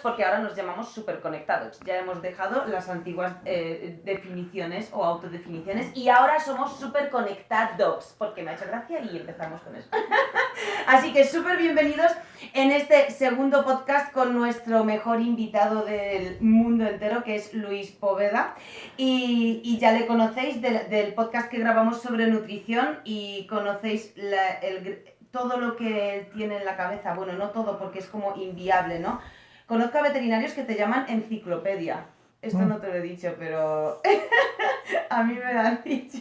porque ahora nos llamamos superconectados. Ya hemos dejado las antiguas definiciones o autodefiniciones y ahora somos superconectados, porque me ha hecho gracia y empezamos con eso. Así que súper bienvenidos en este segundo podcast con nuestro mejor invitado del mundo entero, que es Luis Poveda. Y ya le conocéis del podcast que grabamos sobre nutrición y conocéis todo lo que él tiene en la cabeza. Bueno, no todo, porque es como inviable, ¿no? Conozco a veterinarios que te llaman enciclopedia. Esto no te lo he dicho, pero a mí me lo han dicho.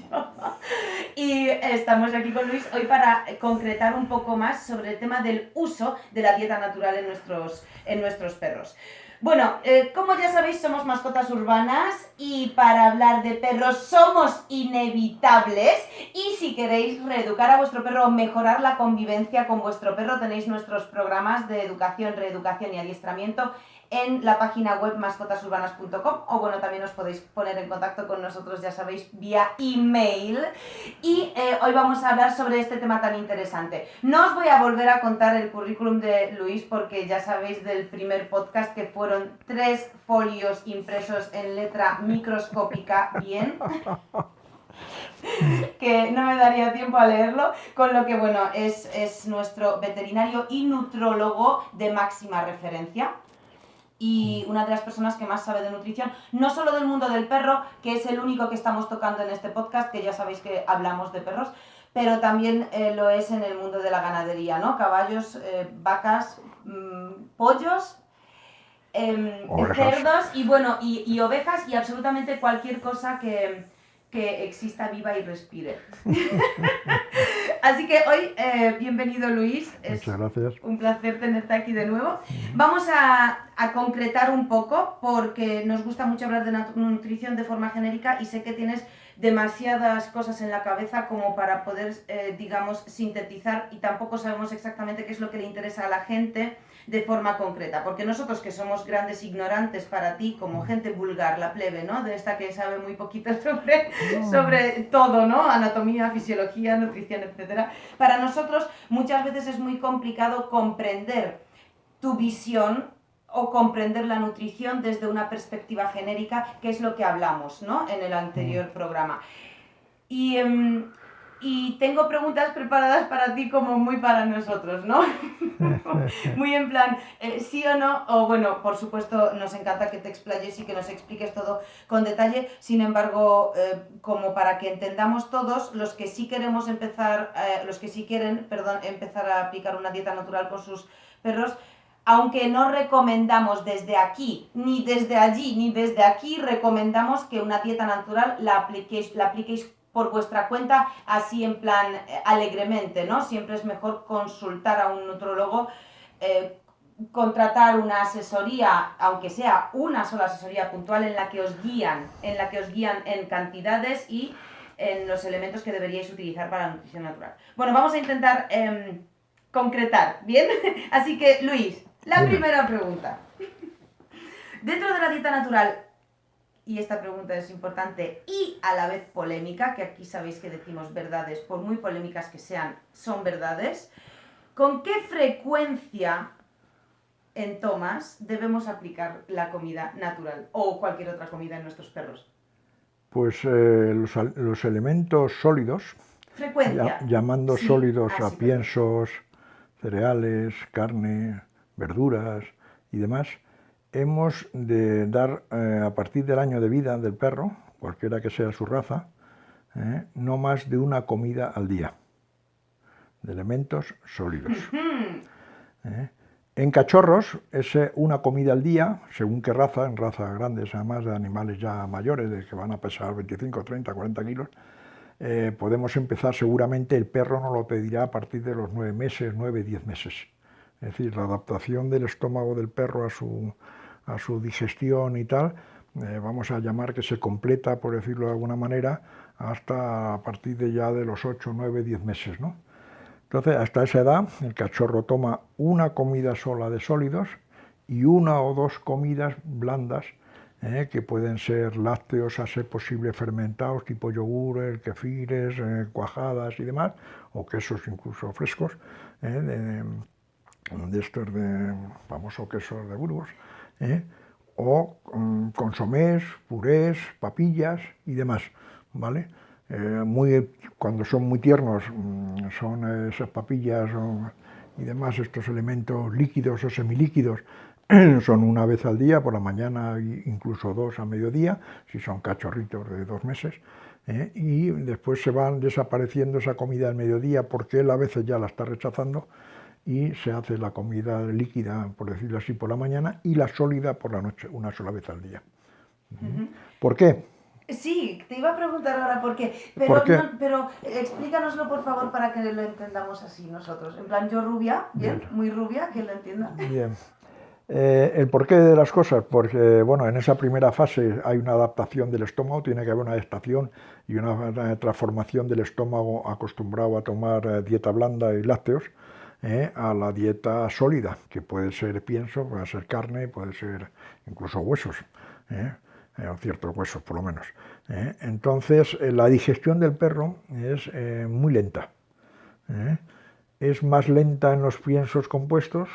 Y estamos aquí con Luis hoy para concretar un poco más sobre el tema del uso de la dieta natural en nuestros perros. Bueno, como ya sabéis, somos mascotas urbanas y para hablar de perros somos inevitables. Y si queréis reeducar a vuestro perro o mejorar la convivencia con vuestro perro, tenéis nuestros programas de educación, reeducación y adiestramiento en la página web mascotasurbanas.com o bueno, también os podéis poner en contacto con nosotros, ya sabéis, vía email. Y hoy vamos a hablar sobre este tema tan interesante. No os voy a volver a contar el currículum de Luis porque ya sabéis del primer podcast que fueron 3 folios impresos en letra microscópica, bien, que no me daría tiempo a leerlo, con lo que bueno, es nuestro veterinario y nutrólogo de máxima referencia. Y una de las personas que más sabe de nutrición, no solo del mundo del perro, que es el único que estamos tocando en este podcast, que ya sabéis que hablamos de perros, pero también lo es en el mundo de la ganadería, ¿no? Caballos, vacas, pollos, cerdos y bueno, y ovejas y absolutamente cualquier cosa que exista viva y respire. Así que hoy, bienvenido Luis, Muchas gracias. Un placer tenerte aquí de nuevo. Vamos a concretar un poco porque nos gusta mucho hablar de nutrición de forma genérica y sé que tienes demasiadas cosas en la cabeza como para poder, digamos, sintetizar y tampoco sabemos exactamente qué es lo que le interesa a la gente de forma concreta, porque nosotros que somos grandes ignorantes para ti, como gente vulgar, la plebe, ¿no? De esta que sabe muy poquito sobre todo, ¿no? Anatomía, fisiología, nutrición, etcétera. Para nosotros muchas veces es muy complicado comprender tu visión o comprender la nutrición desde una perspectiva genérica, que es lo que hablamos, ¿no? En el anterior programa. Y tengo preguntas preparadas para ti como muy para nosotros, ¿no? Muy en plan, sí o no, o bueno, por supuesto nos encanta que te explayes y que nos expliques todo con detalle, sin embargo, como para que entendamos todos, los que sí queremos empezar, empezar a aplicar una dieta natural con sus perros, aunque no recomendamos desde aquí, ni desde allí, ni desde aquí, recomendamos que una dieta natural la apliquéis por vuestra cuenta, así en plan alegremente, ¿no? Siempre es mejor consultar a un nutrólogo, contratar una asesoría, aunque sea una sola asesoría puntual en la que os guían en cantidades y en los elementos que deberíais utilizar para la nutrición natural. Bueno, vamos a intentar concretar, ¿bien? Así que, Luis, la primera pregunta. Dentro de la dieta natural, y esta pregunta es importante y a la vez polémica, que aquí sabéis que decimos verdades, por muy polémicas que sean, son verdades. ¿Con qué frecuencia en tomas debemos aplicar la comida natural o cualquier otra comida en nuestros perros? Pues los elementos sólidos, llamando sí, sólidos a sí, piensos, cereales, carne, verduras y demás, hemos de dar a partir del año de vida del perro, cualquiera que sea su raza, no más de una comida al día de elementos sólidos. En cachorros es una comida al día, según qué raza, en razas grandes, además de animales ya mayores, de que van a pesar 25, 30, 40 kilos, podemos empezar, seguramente el perro nos lo pedirá a partir de los 9 meses, 9, 10 meses. Es decir, la adaptación del estómago del perro a su digestión y tal, vamos a llamar que se completa, por decirlo de alguna manera, hasta a partir de ya de los 8, 9, 10 meses, ¿no? Entonces, hasta esa edad, el cachorro toma una comida sola de sólidos y una o dos comidas blandas, que pueden ser lácteos, a ser posible fermentados, tipo yogures, kefires, cuajadas y demás, o quesos incluso frescos, de estos de famoso queso de Burgos, ¿eh? O consomés, purés, papillas y demás, ¿vale? Cuando son muy tiernos, son esas papillas y demás, estos elementos líquidos o semilíquidos, son una vez al día, por la mañana, incluso dos a mediodía, si son cachorritos de 2 meses, y después se van desapareciendo esa comida al mediodía porque él a veces ya la está rechazando y se hace la comida líquida, por decirlo así, por la mañana y la sólida por la noche, una sola vez al día. ¿Por qué? Sí, te iba a preguntar ahora por qué, ¿Por qué? pero explícanos por favor para que lo entendamos así nosotros. En plan, yo rubia, bien, muy rubia, que lo entienda. Bien. El porqué de las cosas, porque bueno, en esa primera fase hay una adaptación del estómago, tiene que haber una adaptación y una transformación del estómago acostumbrado a tomar dieta blanda y lácteos a la dieta sólida, que puede ser pienso, puede ser carne, puede ser incluso huesos, o ciertos huesos por lo menos. Entonces, la digestión del perro es muy lenta. Es más lenta en los piensos compuestos,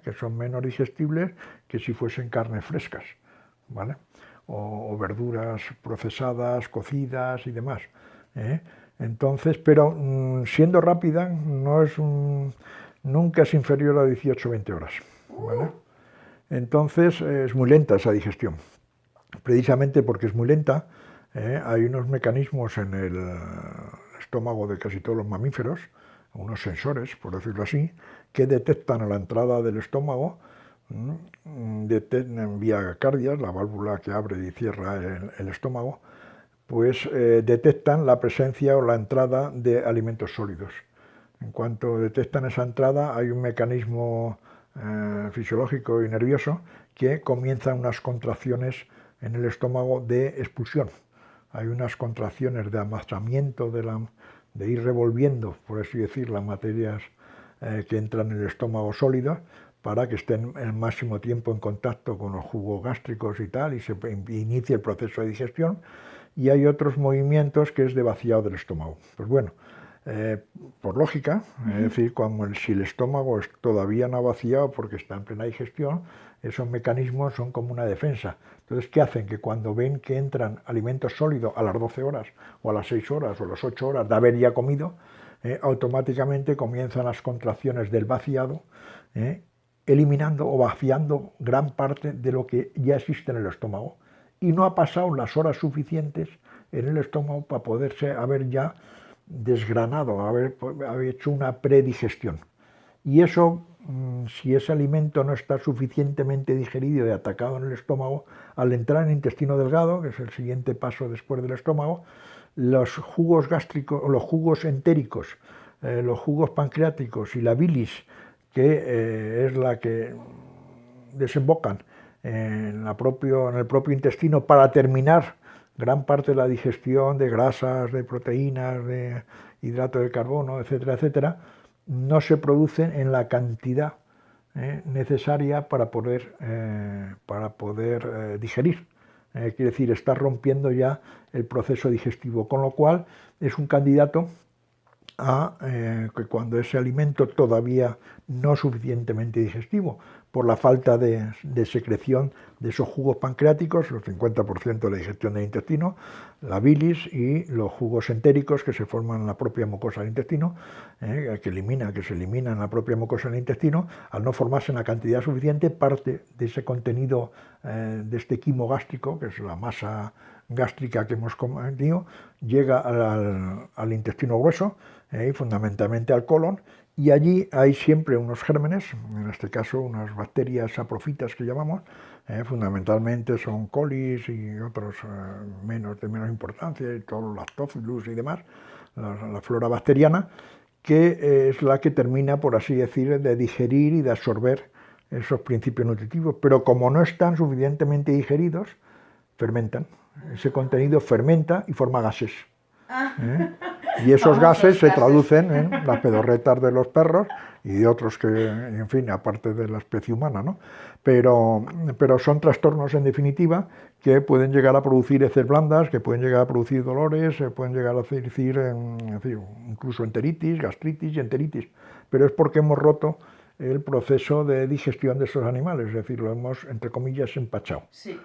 que son menos digestibles, que si fuesen carnes frescas, ¿vale? O verduras procesadas, cocidas y demás. Entonces, pero siendo rápida, nunca es inferior a 18 o 20 horas, ¿vale? Entonces, es muy lenta esa digestión. Precisamente porque es muy lenta, hay unos mecanismos en el estómago de casi todos los mamíferos, unos sensores, por decirlo así, que detectan a la entrada del estómago, detectan vía cardias, la válvula que abre y cierra el estómago, pues detectan la presencia o la entrada de alimentos sólidos. En cuanto detectan esa entrada, hay un mecanismo fisiológico y nervioso que comienzan unas contracciones en el estómago de expulsión. Hay unas contracciones de amasamiento de ir revolviendo, por así decir, las materias que entran en el estómago sólido para que estén el máximo tiempo en contacto con los jugos gástricos y tal, y se inicie el proceso de digestión. Y hay otros movimientos que es de vaciado del estómago. Pues bueno, por lógica, es decir, si el estómago todavía no ha vaciado porque está en plena digestión, esos mecanismos son como una defensa. Entonces, ¿qué hacen? Que cuando ven que entran alimentos sólidos a las 12 horas, o a las 6 horas, o a las 8 horas de haber ya comido, automáticamente comienzan las contracciones del vaciado, eliminando o vaciando gran parte de lo que ya existe en el estómago. Y no ha pasado las horas suficientes en el estómago para poderse haber ya desgranado, haber hecho una predigestión. Y eso, si ese alimento no está suficientemente digerido y atacado en el estómago, al entrar en el intestino delgado, que es el siguiente paso después del estómago, los jugos gástricos, los jugos entéricos, los jugos pancreáticos y la bilis, que es la que desembocan en el propio intestino para terminar gran parte de la digestión de grasas, de proteínas, de hidrato de carbono, etcétera, etcétera, no se producen en la cantidad necesaria para poder digerir. Quiere decir, está rompiendo ya el proceso digestivo, con lo cual es un candidato a que cuando ese alimento todavía no es suficientemente digestivo, por la falta de secreción de esos jugos pancreáticos, el 50% de la digestión del intestino, la bilis y los jugos entéricos que se forman en la propia mucosa del intestino, que se elimina en la propia mucosa del intestino, al no formarse en la cantidad suficiente, parte de ese contenido de este quimo gástrico, que es la masa gástrica que hemos comido, llega al intestino grueso y fundamentalmente al colon, y allí hay siempre unos gérmenes, en este caso unas bacterias saprofitas que llamamos, fundamentalmente son colis y otros de menos importancia, y todos los lactobacillus y demás, la flora bacteriana, que es la que termina, por así decir, de digerir y de absorber esos principios nutritivos, pero como no están suficientemente digeridos, fermentan. Ese contenido fermenta y forma gases. Y esos gases se traducen en las pedorretas de los perros y de otros que, en fin, aparte de la especie humana, ¿no? Pero son trastornos, en definitiva, que pueden llegar a producir heces blandas, que pueden llegar a producir dolores, pueden llegar a producir incluso enteritis, gastritis y enteritis. Pero es porque hemos roto el proceso de digestión de esos animales, es decir, lo hemos, entre comillas, empachado. Sí.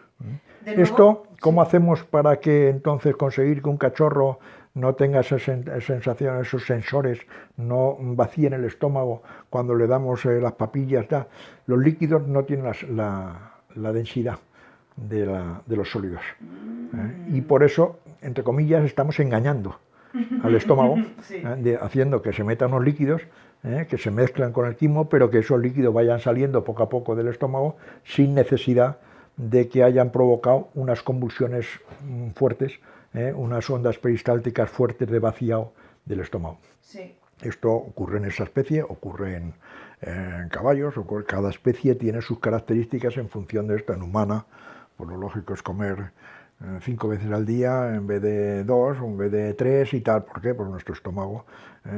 Esto, ¿cómo hacemos para que entonces conseguir que un cachorro no tenga esa sensación, esos sensores, no vacíen el estómago cuando le damos las papillas? Los líquidos no tienen la densidad de los sólidos. Y por eso, entre comillas, estamos engañando al estómago, sí. haciendo que se metan unos líquidos, que se mezclan con el quimo, pero que esos líquidos vayan saliendo poco a poco del estómago sin necesidad de que hayan provocado unas convulsiones fuertes, unas ondas peristálticas fuertes de vaciado del estómago. Sí. Esto ocurre en esa especie, ocurre en caballos, cada especie tiene sus características en función de esto. En humana, pues lo lógico es comer 5 veces al día en vez de 2 o en vez de 3 y tal. ¿Por qué? Porque nuestro estómago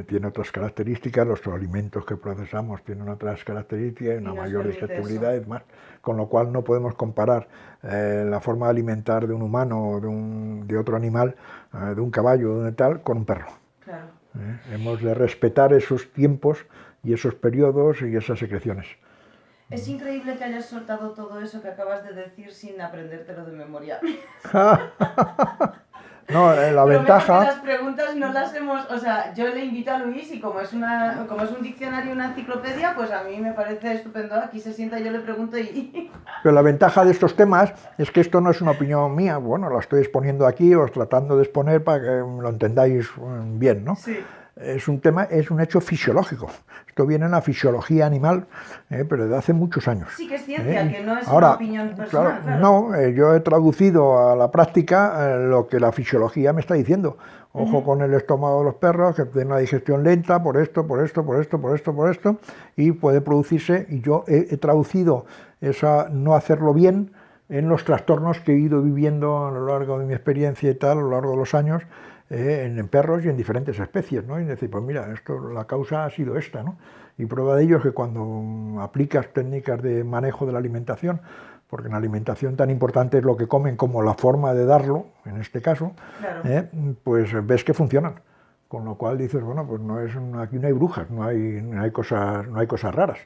tiene otras características, los alimentos que procesamos tienen otras características, una mayor digestibilidad y demás. Con lo cual no podemos comparar la forma de alimentar de un humano o de otro animal, de un caballo o de tal, con un perro. Claro. Hemos de respetar esos tiempos y esos periodos y esas secreciones. Es increíble que hayas soltado todo eso que acabas de decir sin aprendértelo de memoria. No, la ventaja... Que las preguntas no las hemos... O sea, yo le invito a Luis y como es un diccionario, una enciclopedia, pues a mí me parece estupendo. Aquí se sienta, yo le pregunto y... Pero la ventaja de estos temas es que esto no es una opinión mía. Bueno, la estoy exponiendo aquí, os tratando de exponer para que lo entendáis bien, ¿no? Sí. Es un tema, es un hecho fisiológico. Esto viene en la fisiología animal, pero de hace muchos años. Sí que es ciencia, que no es ahora, una opinión personal. Claro. No, yo he traducido a la práctica lo que la fisiología me está diciendo. Ojo con el estómago de los perros, que tiene una digestión lenta por esto, y puede producirse, y yo he traducido esa no hacerlo bien en los trastornos que he ido viviendo a lo largo de mi experiencia y tal, a lo largo de los años, en perros y en diferentes especies, ¿no? Y decir, pues mira, la causa ha sido esta, ¿no? Y prueba de ello es que cuando aplicas técnicas de manejo de la alimentación, porque en la alimentación tan importante es lo que comen como la forma de darlo, en este caso, claro. Pues ves que funcionan. Con lo cual dices, bueno, pues aquí no hay brujas, no hay cosas raras.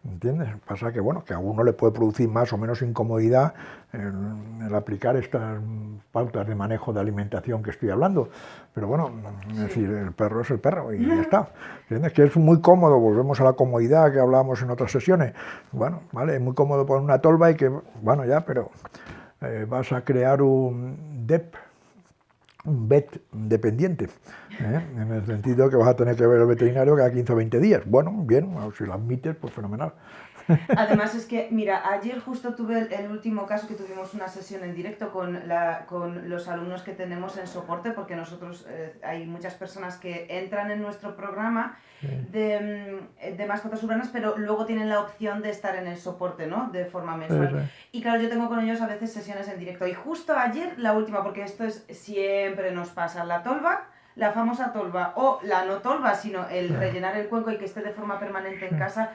¿Entiendes? Pasa que, bueno, que a uno le puede producir más o menos incomodidad el aplicar estas pautas de manejo de alimentación que estoy hablando. Pero bueno, es decir, el perro es el perro y ya está. ¿Entiendes? Que es muy cómodo, volvemos a la comodidad que hablábamos en otras sesiones. Bueno, vale, es muy cómodo poner una tolva y que, bueno, ya, pero vas a crear un DEP, un vet dependiente, en el sentido que vas a tener que ver al veterinario cada 15 o 20 días. Bueno, bien, si lo admites, pues fenomenal. Además es que, mira, ayer justo tuve el último caso que tuvimos una sesión en directo con los alumnos que tenemos en soporte, porque nosotros hay muchas personas que entran en nuestro programa de mascotas urbanas, pero luego tienen la opción de estar en el soporte, ¿no? De forma mensual. Y claro, yo tengo con ellos a veces sesiones en directo. Y justo ayer, la última, porque esto siempre nos pasa, la tolva, la famosa tolva, o la no tolva, sino el rellenar el cuenco y que esté de forma permanente en casa,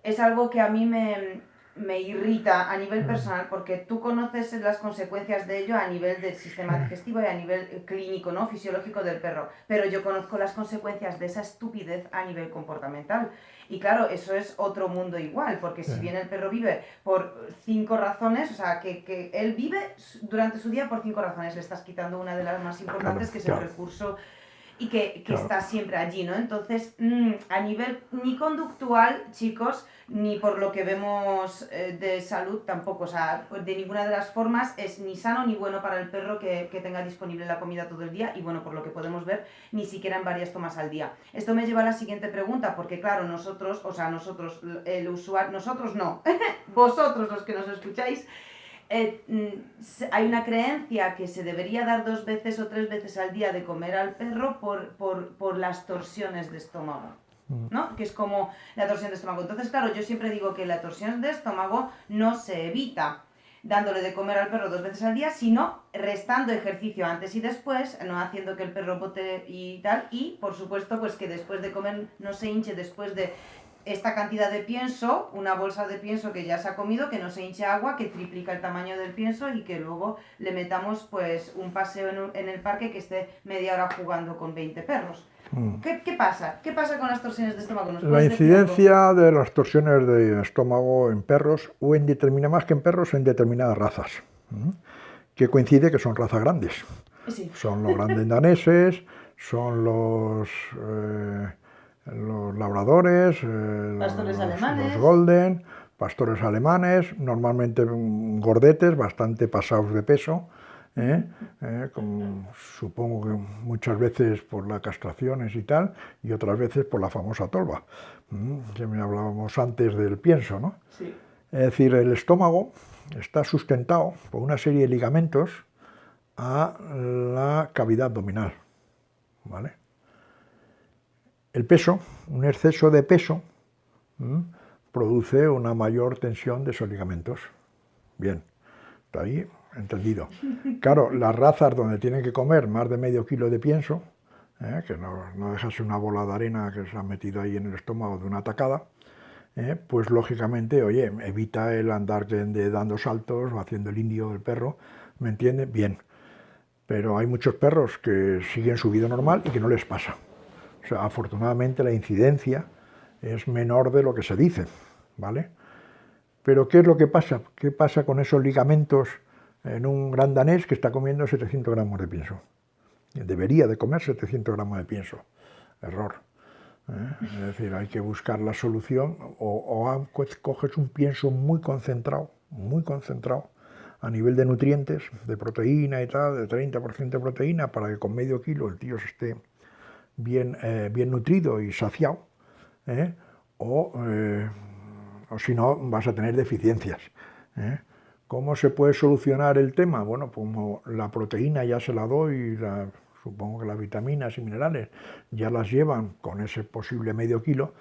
es algo que a mí me irrita a nivel personal, porque tú conoces las consecuencias de ello a nivel del sistema digestivo y a nivel clínico, ¿no? Fisiológico del perro, pero yo conozco las consecuencias de esa estupidez a nivel comportamental. Y claro, eso es otro mundo igual, porque si bien el perro vive por 5 razones, o sea, que él vive durante su día por 5 razones, le estás quitando una de las más importantes, que es el recurso y que está siempre allí, ¿no? Entonces, a nivel ni conductual, chicos, ni por lo que vemos de salud tampoco, o sea, de ninguna de las formas es ni sano ni bueno para el perro que tenga disponible la comida todo el día y, bueno, por lo que podemos ver, ni siquiera en varias tomas al día. Esto me lleva a la siguiente pregunta, porque claro, nosotros, el usuario, nosotros no, vosotros los que nos escucháis, hay una creencia que se debería dar 2 veces o 3 veces al día de comer al perro por las torsiones de estómago, ¿no? Que es como la torsión de estómago. Entonces, claro, yo siempre digo que la torsión de estómago no se evita dándole de comer al perro 2 veces al día, sino restando ejercicio antes y después, no haciendo que el perro bote y tal, y por supuesto pues que después de comer no se hinche después de esta cantidad de pienso, una bolsa de pienso que ya se ha comido, que no se hinche agua, que triplica el tamaño del pienso y que luego le metamos pues un paseo en el parque que esté media hora jugando con 20 perros. ¿Qué pasa? ¿Qué pasa con las torsiones de estómago? La incidencia de las torsiones de estómago en perros, o en más que en perros, en determinadas razas, que coincide que son razas grandes. Sí. Son los grandes daneses, son los labradores, los golden, pastores alemanes, normalmente gordetes, bastante pasados de peso, supongo que muchas veces por las castraciones y tal, y otras veces por la famosa tolva, que me hablábamos antes del pienso, ¿no? Sí. Es decir, el estómago está sustentado por una serie de ligamentos a la cavidad abdominal, ¿vale? El peso, un exceso de peso, produce una mayor tensión de esos ligamentos. Bien, está ahí entendido. Claro, las razas donde tienen que comer más de medio kilo de pienso, que no dejarse una bola de arena que se ha metido ahí en el estómago de una tacada, pues lógicamente, oye, evita el andar dando saltos o haciendo el indio del perro, ¿me entiende? Bien. Pero hay muchos perros que siguen su vida normal y que no les pasa. O sea, afortunadamente la incidencia es menor de lo que se dice, ¿vale? Pero ¿qué es lo que pasa? ¿Qué pasa con esos ligamentos en un gran danés que está comiendo 700 gramos de pienso? Debería de comer 700 gramos de pienso. Error. Es decir, hay que buscar la solución o coges un pienso muy concentrado a nivel de nutrientes, de proteína y tal, de 30% de proteína, para que con medio kilo el tío se esté bien nutrido y saciado, o si no vas a tener deficiencias. ¿Cómo se puede solucionar el tema? Bueno, como la proteína ya se la doy, supongo que las vitaminas y minerales ya las llevan con ese posible medio kilo,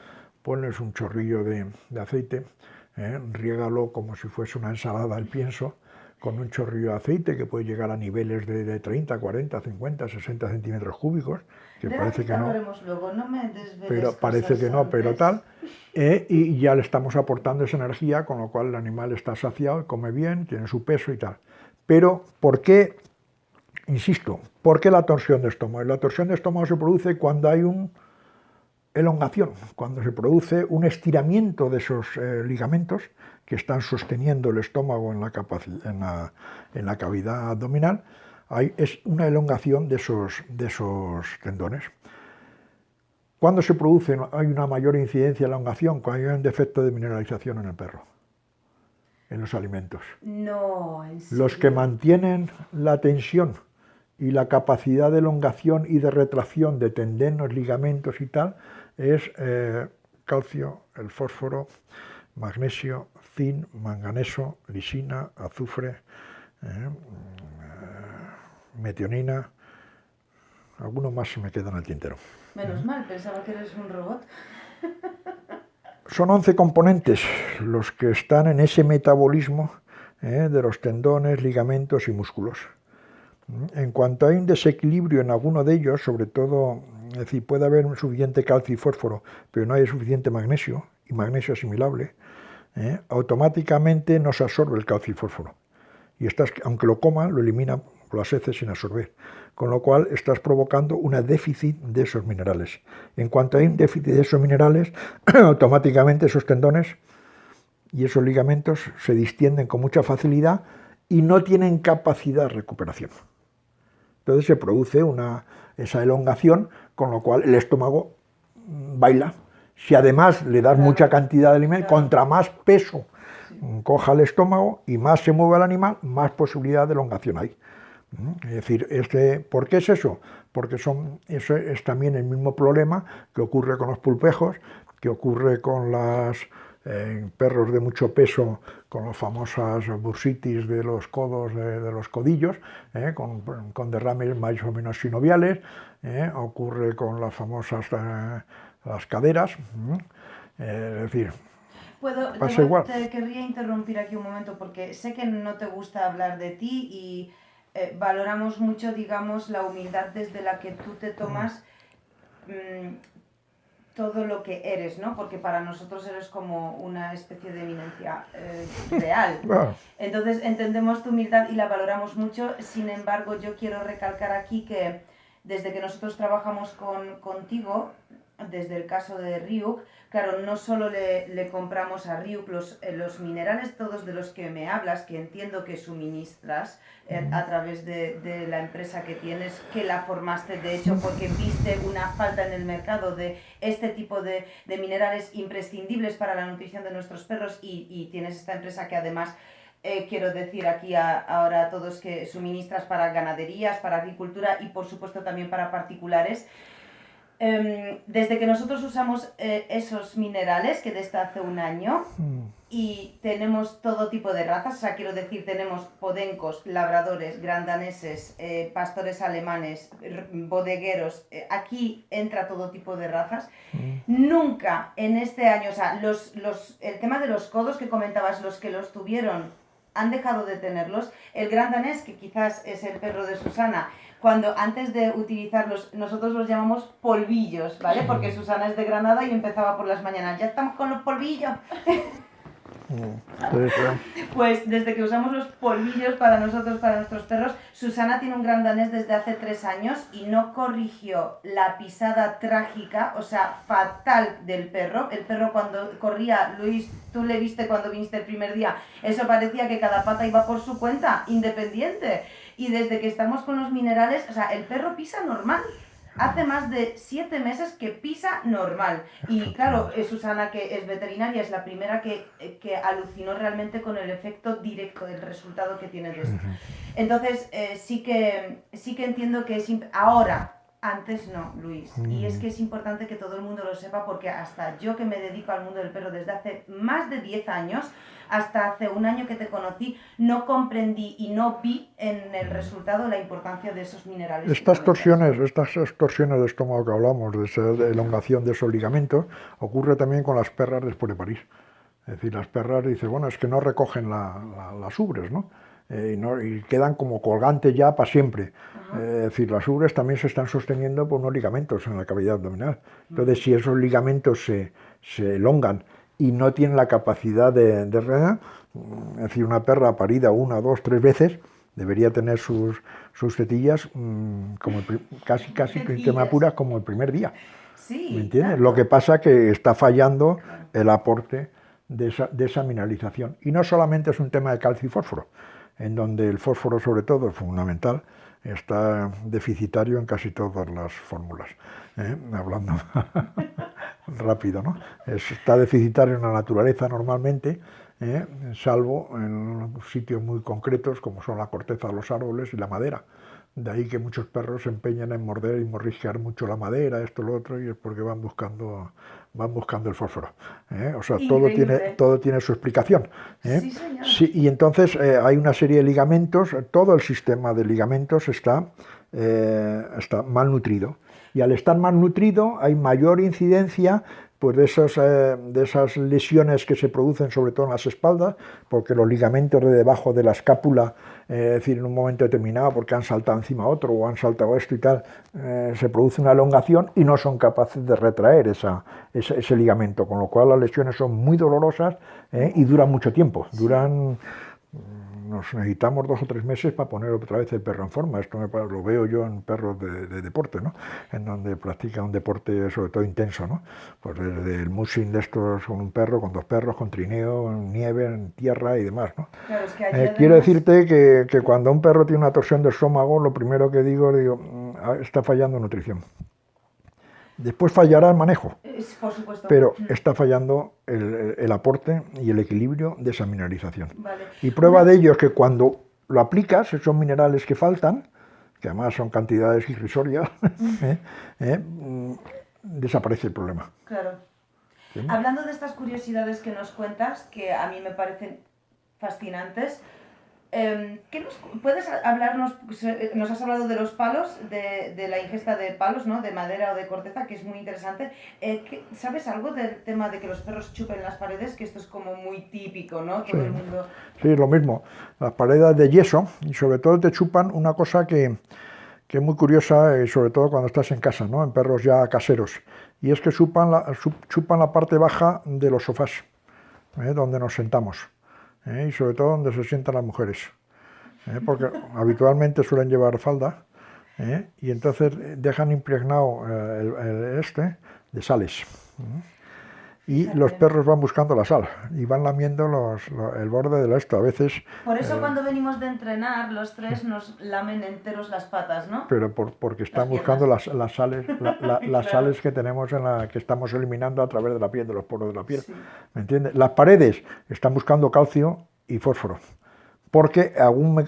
pones un chorrillo de aceite, riégalo como si fuese una ensalada el pienso, con un chorrillo de aceite que puede llegar a niveles de 30, 40, 50, 60 centímetros cúbicos, que parece que no, luego, no me pero parece que no, pero tal, y ya le estamos aportando esa energía, con lo cual el animal está saciado, come bien, tiene su peso y tal. Pero, ¿por qué? Insisto, ¿por qué la torsión de estómago? La torsión de estómago se produce cuando hay una elongación, cuando se produce un estiramiento de esos ligamentos que están sosteniendo el estómago en la cavidad abdominal. Es una elongación de esos tendones. ¿Cuándo se produce? Hay una mayor incidencia de elongación, cuando hay un defecto de mineralización en el perro, en los alimentos. No, ¿en serio? Los que mantienen la tensión y la capacidad de elongación y de retracción de tendenos, ligamentos y tal, es calcio, el fósforo, magnesio, zinc, manganeso, lisina, azufre, metionina. Algunos más se me quedan al tintero. Menos mal, pensaba que eres un robot. Son 11 componentes los que están en ese metabolismo de los tendones, ligamentos y músculos. En cuanto hay un desequilibrio en alguno de ellos, sobre todo, es decir, puede haber un suficiente calcio y fósforo, pero no hay suficiente magnesio, y magnesio asimilable, automáticamente no se absorbe el calcio y fósforo. Y aunque lo coma, lo elimina por las heces sin absorber. Con lo cual estás provocando un déficit de esos minerales. En cuanto hay un déficit de esos minerales, automáticamente esos tendones y esos ligamentos se distienden con mucha facilidad y no tienen capacidad de recuperación. Entonces se produce esa elongación, con lo cual el estómago baila. Si además le das mucha cantidad de alimento, contra más peso coja el estómago y más se mueve el animal, más posibilidad de elongación hay. Es decir, ¿por qué es eso? Porque eso es también el mismo problema que ocurre con los pulpejos, que ocurre con los perros de mucho peso, con las famosas bursitis de los codos, de los codillos, con derrames más o menos sinoviales, ocurre con las famosas las caderas, es decir, pasa igual. Te querría interrumpir aquí un momento porque sé que no te gusta hablar de ti y valoramos mucho, digamos, la humildad desde la que tú te tomas todo lo que eres, ¿no? Porque para nosotros eres como una especie de eminencia real. Claro. Entonces entendemos tu humildad y la valoramos mucho. Sin embargo, yo quiero recalcar aquí que desde que nosotros trabajamos contigo, desde el caso de Ryuk, claro, no solo le compramos a Ryuk los minerales todos de los que me hablas, que entiendo que suministras a través de la empresa que tienes, que la formaste de hecho porque viste una falta en el mercado de este tipo de minerales imprescindibles para la nutrición de nuestros perros y tienes esta empresa que además... quiero decir aquí ahora a todos que suministras para ganaderías, para agricultura y por supuesto también para particulares. Desde que nosotros usamos esos minerales, que desde hace un año, y tenemos todo tipo de razas, o sea, quiero decir, tenemos podencos, labradores, grandaneses, pastores alemanes, bodegueros, aquí entra todo tipo de razas. Nunca en este año, o sea, el tema de los codos que comentabas, los que los tuvieron han dejado de tenerlos. El gran danés, que quizás es el perro de Susana, cuando antes de utilizarlos, nosotros los llamamos polvillos, ¿vale? Porque Susana es de Granada y empezaba por las mañanas, ya estamos con los polvillos. Pues desde que usamos los polvillos para nosotros, para nuestros perros, Susana tiene un gran danés desde hace 3 años y no corrigió la pisada trágica, o sea, fatal del perro. El perro cuando corría, Luis, tú le viste cuando viniste el primer día, eso parecía que cada pata iba por su cuenta, independiente. Y desde que estamos con los minerales, o sea, el perro pisa normal. Hace más de 7 meses que pisa normal. Y claro, Susana, que es veterinaria, es la primera que alucinó realmente con el efecto directo del resultado que tiene de esto. Entonces, sí que entiendo que es... Ahora, antes no, Luis. Y es que es importante que todo el mundo lo sepa porque hasta yo que me dedico al mundo del perro desde hace más de 10 años, hasta hace un año que te conocí, no comprendí y no vi en el resultado la importancia de esos minerales. Estas torsiones de estómago que hablamos, de esa elongación de esos ligamentos, ocurre también con las perras después de parir. Es decir, las perras dicen, bueno, es que no recogen las ubres, ¿no? Y quedan como colgantes ya para siempre. Es decir, las ubres también se están sosteniendo por unos ligamentos en la cavidad abdominal. Entonces, si esos ligamentos se elongan y no tienen la capacidad de drenar, es decir, una perra parida 1, 2, 3 veces, debería tener sus tetillas como casi que me apuras como el primer día. Sí, ¿Me entiendes? Lo que pasa es que está fallando el aporte de esa mineralización. Y no solamente es un tema de calcio y fósforo, en donde el fósforo sobre todo es fundamental, está deficitario en casi todas las fórmulas. Hablando rápido, ¿no? Está deficitario en la naturaleza normalmente, salvo en sitios muy concretos como son la corteza de los árboles y la madera. De ahí que muchos perros se empeñan en morder y morrisquear mucho la madera, esto, lo otro, y es porque van buscando el fósforo. O sea, todo tiene su explicación. Sí, señor. Sí, y entonces hay una serie de ligamentos, todo el sistema de ligamentos está malnutrido. Y al estar malnutrido hay mayor incidencia pues de esas lesiones que se producen sobre todo en las espaldas, porque los ligamentos de debajo de la escápula, es decir, en un momento determinado, porque han saltado encima a otro o han saltado esto y tal, se produce una elongación y no son capaces de retraer ese ligamento, con lo cual las lesiones son muy dolorosas y duran mucho tiempo, nos necesitamos 2 o 3 meses para poner otra vez el perro en forma. Esto lo veo yo en perros de deporte, ¿no? En donde practican un deporte sobre todo intenso, ¿no? Pues desde el mushing de estos con un perro, con 2 perros, con trineo, en nieve, en tierra y demás, ¿no? Claro, es que además... Quiero decirte que cuando un perro tiene una torsión de estómago, lo primero que digo, está fallando nutrición. Después fallará el manejo, por supuesto, pero está fallando el aporte y el equilibrio de esa mineralización. Vale. Y prueba de ello es que cuando lo aplicas, esos minerales que faltan, que además son cantidades irrisorias, desaparece el problema. Claro. ¿Sí? Hablando de estas curiosidades que nos cuentas, que a mí me parecen fascinantes, ¿puedes hablarnos? Nos has hablado de los palos, de la ingesta de palos, ¿no? De madera o de corteza, que es muy interesante. ¿Sabes algo del tema de que los perros chupen las paredes? Que esto es como muy típico, ¿no? Todo el mundo... Sí, lo mismo. Las paredes de yeso, y sobre todo te chupan una cosa que que es muy curiosa, sobre todo cuando estás en casa, ¿no? En perros ya caseros. Y es que chupan la parte baja de los sofás, donde nos sentamos, y sobre todo donde se sientan las mujeres, porque habitualmente suelen llevar falda, y entonces dejan impregnado de sales. Y Fíjate. los perros van buscando la sal y van lamiendo el borde del esto. A veces... Por eso cuando venimos de entrenar, los tres nos lamen enteros las patas, ¿no? Pero porque están Las buscando piernas. las sales, las Claro. sales que tenemos que estamos eliminando a través de la piel, de los poros de la piel. Sí. ¿Me entiendes? Las paredes están buscando calcio y fósforo. Porque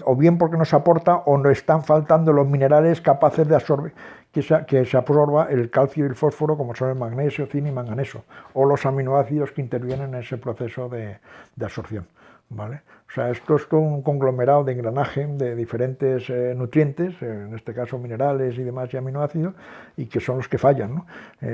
o bien porque nos aporta o nos están faltando los minerales capaces de absorber, que se absorba el calcio y el fósforo, como son el magnesio, zinc y manganeso, o los aminoácidos que intervienen en ese proceso de absorción, ¿vale? O sea, esto es todo un conglomerado de engranaje de diferentes nutrientes, en este caso minerales y demás y aminoácidos, y que son los que fallan, ¿no?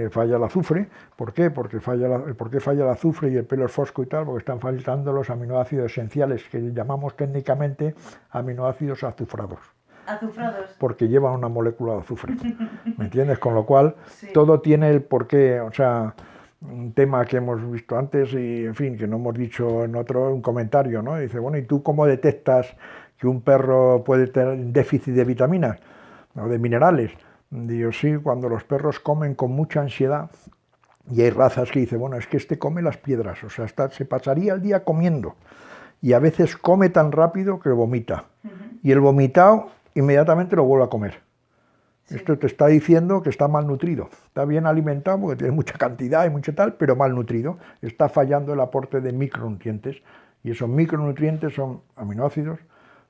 Falla el azufre. ¿Por qué? ¿Por qué falla el azufre y el pelo es fosco y tal? Porque están faltando los aminoácidos esenciales, que llamamos técnicamente aminoácidos azufrados. Azufrados. Porque llevan una molécula de azufre. ¿Me entiendes? Con lo cual, Sí. todo tiene el porqué, o sea, un tema que hemos visto antes y, en fin, que no hemos dicho en un comentario, ¿no? Dice, bueno, ¿y tú cómo detectas que un perro puede tener déficit de vitaminas o de minerales? Digo, sí, cuando los perros comen con mucha ansiedad, y hay razas que dicen, bueno, es que este come las piedras, o sea, se pasaría el día comiendo, y a veces come tan rápido que vomita, y el vomitado inmediatamente lo vuelve a comer. Sí. Esto te está diciendo que está malnutrido, está bien alimentado porque tiene mucha cantidad y mucho tal, pero malnutrido, está fallando el aporte de micronutrientes, y esos micronutrientes son aminoácidos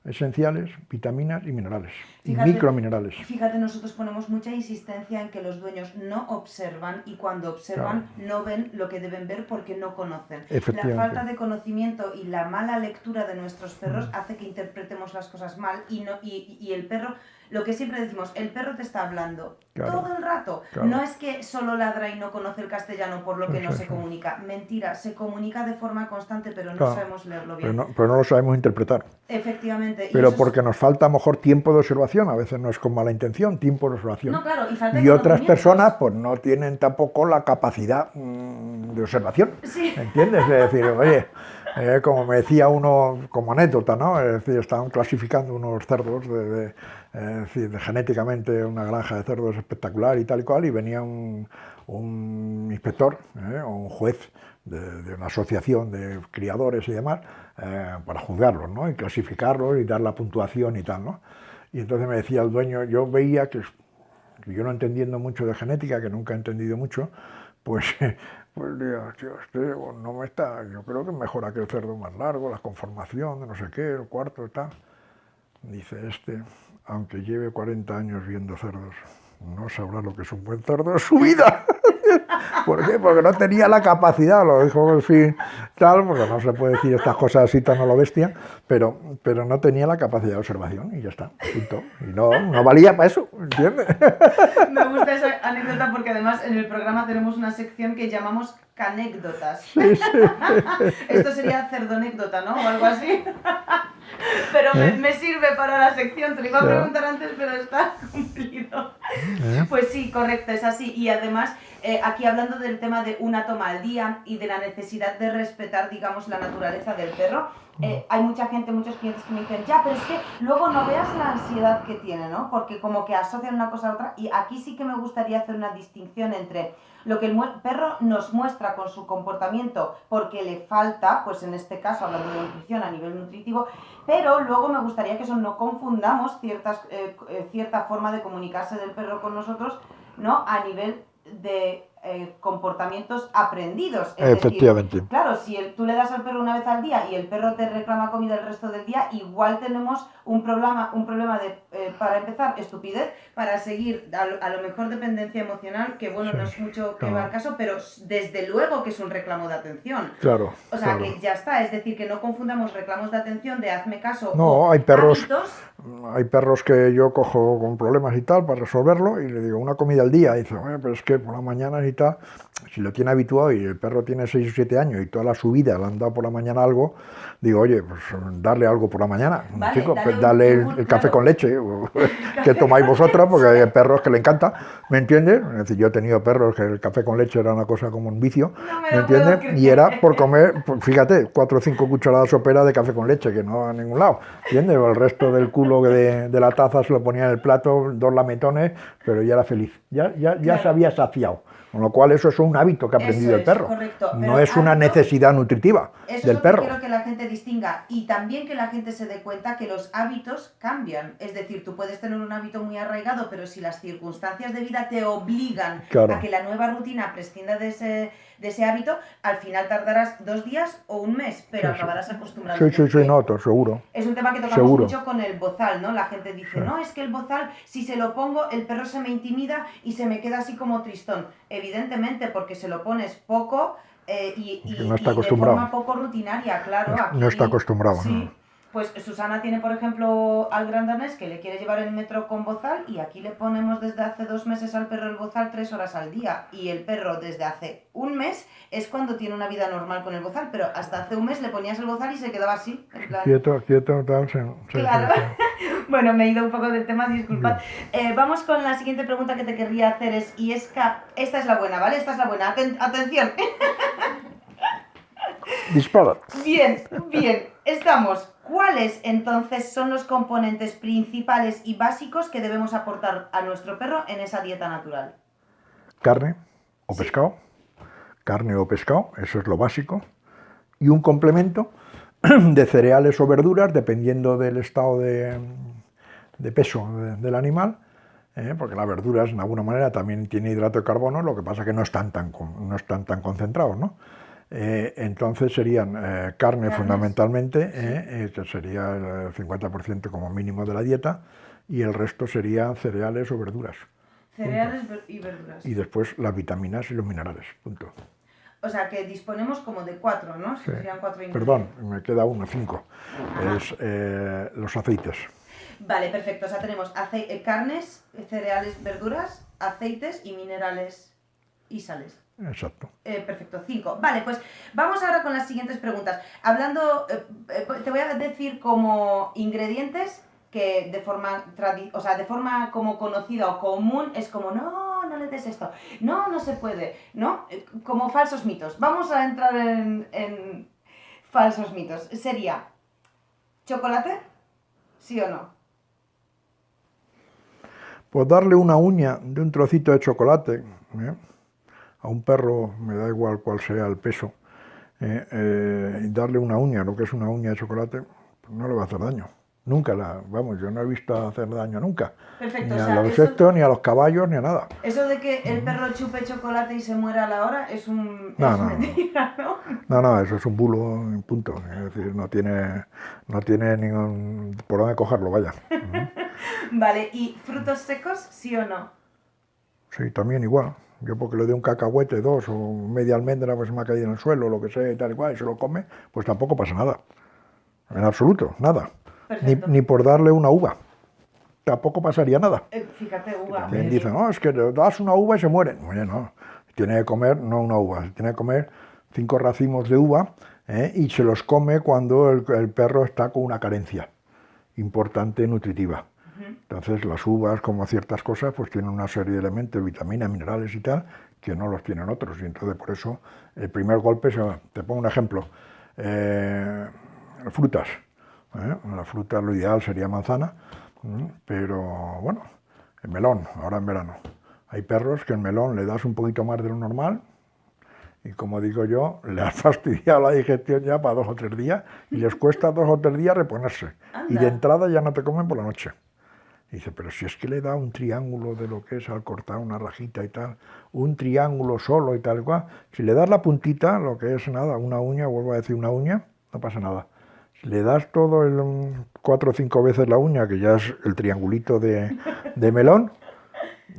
esenciales, vitaminas y minerales, Fíjate, y microminerales. Fíjate, nosotros ponemos mucha insistencia en que los dueños no observan, y cuando observan no ven lo que deben ver porque no conocen. La falta de conocimiento y la mala lectura de nuestros perros hace que interpretemos las cosas mal, y el perro, lo que siempre decimos, el perro te está hablando todo el rato. No es que solo ladra y no conoce el castellano por lo que no se comunica. Mentira, se comunica de forma constante, pero no sabemos leerlo bien. Pero no lo sabemos interpretar. Efectivamente. Pero porque nos falta a lo mejor tiempo de observación, a veces no es con mala intención, tiempo de observación. No, claro, y otras personas pues no tienen tampoco la capacidad de observación. Sí. ¿Entiendes? Es decir, oye, como me decía uno como anécdota, ¿no? Es decir, estaban clasificando unos cerdos genéticamente una granja de cerdos espectacular y tal y cual, y venía un inspector o un juez de una asociación de criadores y demás para juzgarlos, ¿no? Y clasificarlos y dar la puntuación y tal, ¿no? Y entonces me decía el dueño, yo veía que yo no entendiendo mucho de genética, que nunca he entendido mucho, pues digo, tío, no me está, yo creo que mejora que el cerdo más largo, la conformación de no sé qué, el cuarto y tal. Dice, aunque lleve 40 años viendo cerdos, no sabrá lo que es un buen cerdo en su vida. ¿Por qué? Porque no tenía la capacidad, lo dijo en fin, tal, porque no se puede decir estas cosas así tan a lo bestia, pero no tenía la capacidad de observación y ya está, punto. Y no valía para eso, ¿entiendes? Me gusta esa anécdota porque además en el programa tenemos una sección que llamamos canécdotas. Sí, sí. Esto sería cerdonécdota, ¿no? O algo así. Pero me sirve para la sección, te lo iba a preguntar antes, pero está cumplido. Pues sí, correcto, es así. Y además, aquí hablando del tema de una toma al día y de la necesidad de respetar, digamos, la naturaleza del perro, hay mucha gente, muchos clientes que me dicen, ya, pero es que luego no veas la ansiedad que tiene, ¿no? Porque como que asocian una cosa a otra, y aquí sí que me gustaría hacer una distinción entre lo que el perro nos muestra con su comportamiento porque le falta, pues en este caso hablando de nutrición a nivel nutritivo, pero luego me gustaría que eso no confundamos cierta forma de comunicarse del perro con nosotros, ¿no? A nivel de comportamientos aprendidos. Efectivamente. Decir, claro, si tú le das al perro una vez al día y el perro te reclama comida el resto del día, igual tenemos un problema de, para empezar, estupidez, para seguir, a lo mejor dependencia emocional, que bueno, no es mucho que va al caso, pero desde luego que es un reclamo de atención. Claro. O sea, que ya está, es decir, que no confundamos reclamos de atención de hazme caso. No, hay perros que yo cojo con problemas y tal para resolverlo y le digo una comida al día, y dice, bueno, pero es que por la mañana y tal, si lo tiene habituado y el perro tiene 6 o 7 años y toda la su vida le han dado por la mañana algo, digo, oye, pues darle algo por la mañana, Vale, chico, dale pues un darle yogur, el café claro. con leche, o que tomáis vosotros, porque hay perros que le encanta, ¿me entiendes? Es decir, yo he tenido perros que el café con leche era una cosa como un vicio, No me ¿me lo puedo entiendes? creer. Y era por comer, pues, fíjate, 4 o 5 cucharadas soperas de café con leche, que no va a ningún lado, ¿entiendes? El resto del culo de la taza se lo ponía en el plato, 2 lametones, pero ya era feliz, ya Claro. se había saciado. Con lo cual eso es un hábito que ha aprendido Eso el es, perro, correcto. no Pero es una hábito, necesidad nutritiva eso es del lo que perro. quiero que la gente distinga y también que la gente se dé cuenta que los hábitos cambian. Es decir, tú puedes tener un hábito muy arraigado, pero si las circunstancias de vida te obligan Claro. a que la nueva rutina prescinda de ese hábito, al final tardarás 2 días o un mes, pero Sí, sí. acabarás acostumbrándote. Sí, no, seguro. Es un tema que tocamos Seguro. mucho con el bozal, ¿no? La gente dice, Sí. no, es que el bozal, si se lo pongo, el perro se me intimida y se me queda así como tristón. Evidentemente, porque se lo pones poco y No está de acostumbrado. forma poco rutinaria, claro. No está acostumbrado, Sí. no. Pues Susana tiene, por ejemplo, al gran danés que le quiere llevar el metro con bozal y aquí le ponemos desde hace 2 meses al perro el bozal 3 horas al día. Y el perro desde hace un mes es cuando tiene una vida normal con el bozal, pero hasta hace un mes le ponías el bozal y se quedaba así, en plan... Quieto, tal, Claro. Bueno, me he ido un poco del tema, disculpad. Vamos con la siguiente pregunta que te querría hacer y es que esta es la buena, ¿vale? Esta es la buena. Atención. Dispara. Bien, estamos. ¿Cuáles entonces son los componentes principales y básicos que debemos aportar a nuestro perro en esa dieta natural? Carne o Sí. pescado. Carne o pescado, eso es lo básico. Y un complemento de cereales o verduras, dependiendo del estado de peso del animal, porque las verduras, de alguna manera, también tienen hidrato de carbono, lo que pasa que no están tan concentrados, ¿no? Entonces serían carne Carnes. fundamentalmente, que sería el 50% como mínimo de la dieta, y el resto serían cereales o verduras. Cereales y verduras. Y después las vitaminas y los minerales, punto. O sea, que disponemos como de 4, ¿no? Sí. Serían 4 ingredientes. Perdón, me queda 5. Es los aceites. Vale, perfecto. O sea, tenemos carnes, cereales, verduras, aceites y minerales y sales. Exacto. Perfecto, 5. Vale, pues vamos ahora con las siguientes preguntas. Hablando, te voy a decir como ingredientes que de forma como conocida o común es como, no le des esto, no se puede, ¿no? Como falsos mitos. Vamos a entrar en falsos mitos. Sería, ¿chocolate? ¿Sí o no? Pues darle una uña de un trocito de chocolate, a un perro, me da igual cuál sea el peso, y darle una uña, lo que es una uña de chocolate, pues no le va a hacer daño. Nunca yo no he visto hacer daño nunca. Perfecto, Ni o a sea, los insectos, ni a los caballos, ni a nada. Eso de que el perro chupe chocolate y se muera a la hora es No. mentira, ¿no? No, eso es un bulo, punto. Es decir, no tiene ningún por dónde cogerlo, vaya. Vale, ¿y frutos secos, sí o no? Sí, también igual. Yo porque le doy un cacahuete, 2 o media almendra, pues se me ha caído en el suelo, lo que sea y tal y cual, y se lo come, pues tampoco pasa nada. En absoluto, nada. Ni por darle una uva. Tampoco pasaría nada. Fíjate, uva. También dicen, no, es que le das una uva y se mueren. Oye, no. Tiene que comer, no una uva, tiene que comer 5 racimos de uva, y se los come cuando el perro está con una carencia importante nutritiva. Entonces las uvas, como ciertas cosas, pues tienen una serie de elementos, vitaminas, minerales y tal, que no los tienen otros. Y entonces por eso el primer golpe, te pongo un ejemplo, frutas. La fruta lo ideal sería manzana, pero bueno, el melón, ahora en verano. Hay perros que el melón le das un poquito más de lo normal y, como digo yo, le has fastidiado la digestión ya para 2 o 3 días y les cuesta 2 o 3 días reponerse. Anda. Y de entrada ya no te comen por la noche. Y dice, pero si es que le da un triángulo de lo que es al cortar una rajita y tal, un triángulo solo y tal y cual, si le das la puntita, lo que es nada, una uña, vuelvo a decir una uña, no pasa nada. Si le das todo 4 o 5 veces la uña, que ya es el triangulito de melón,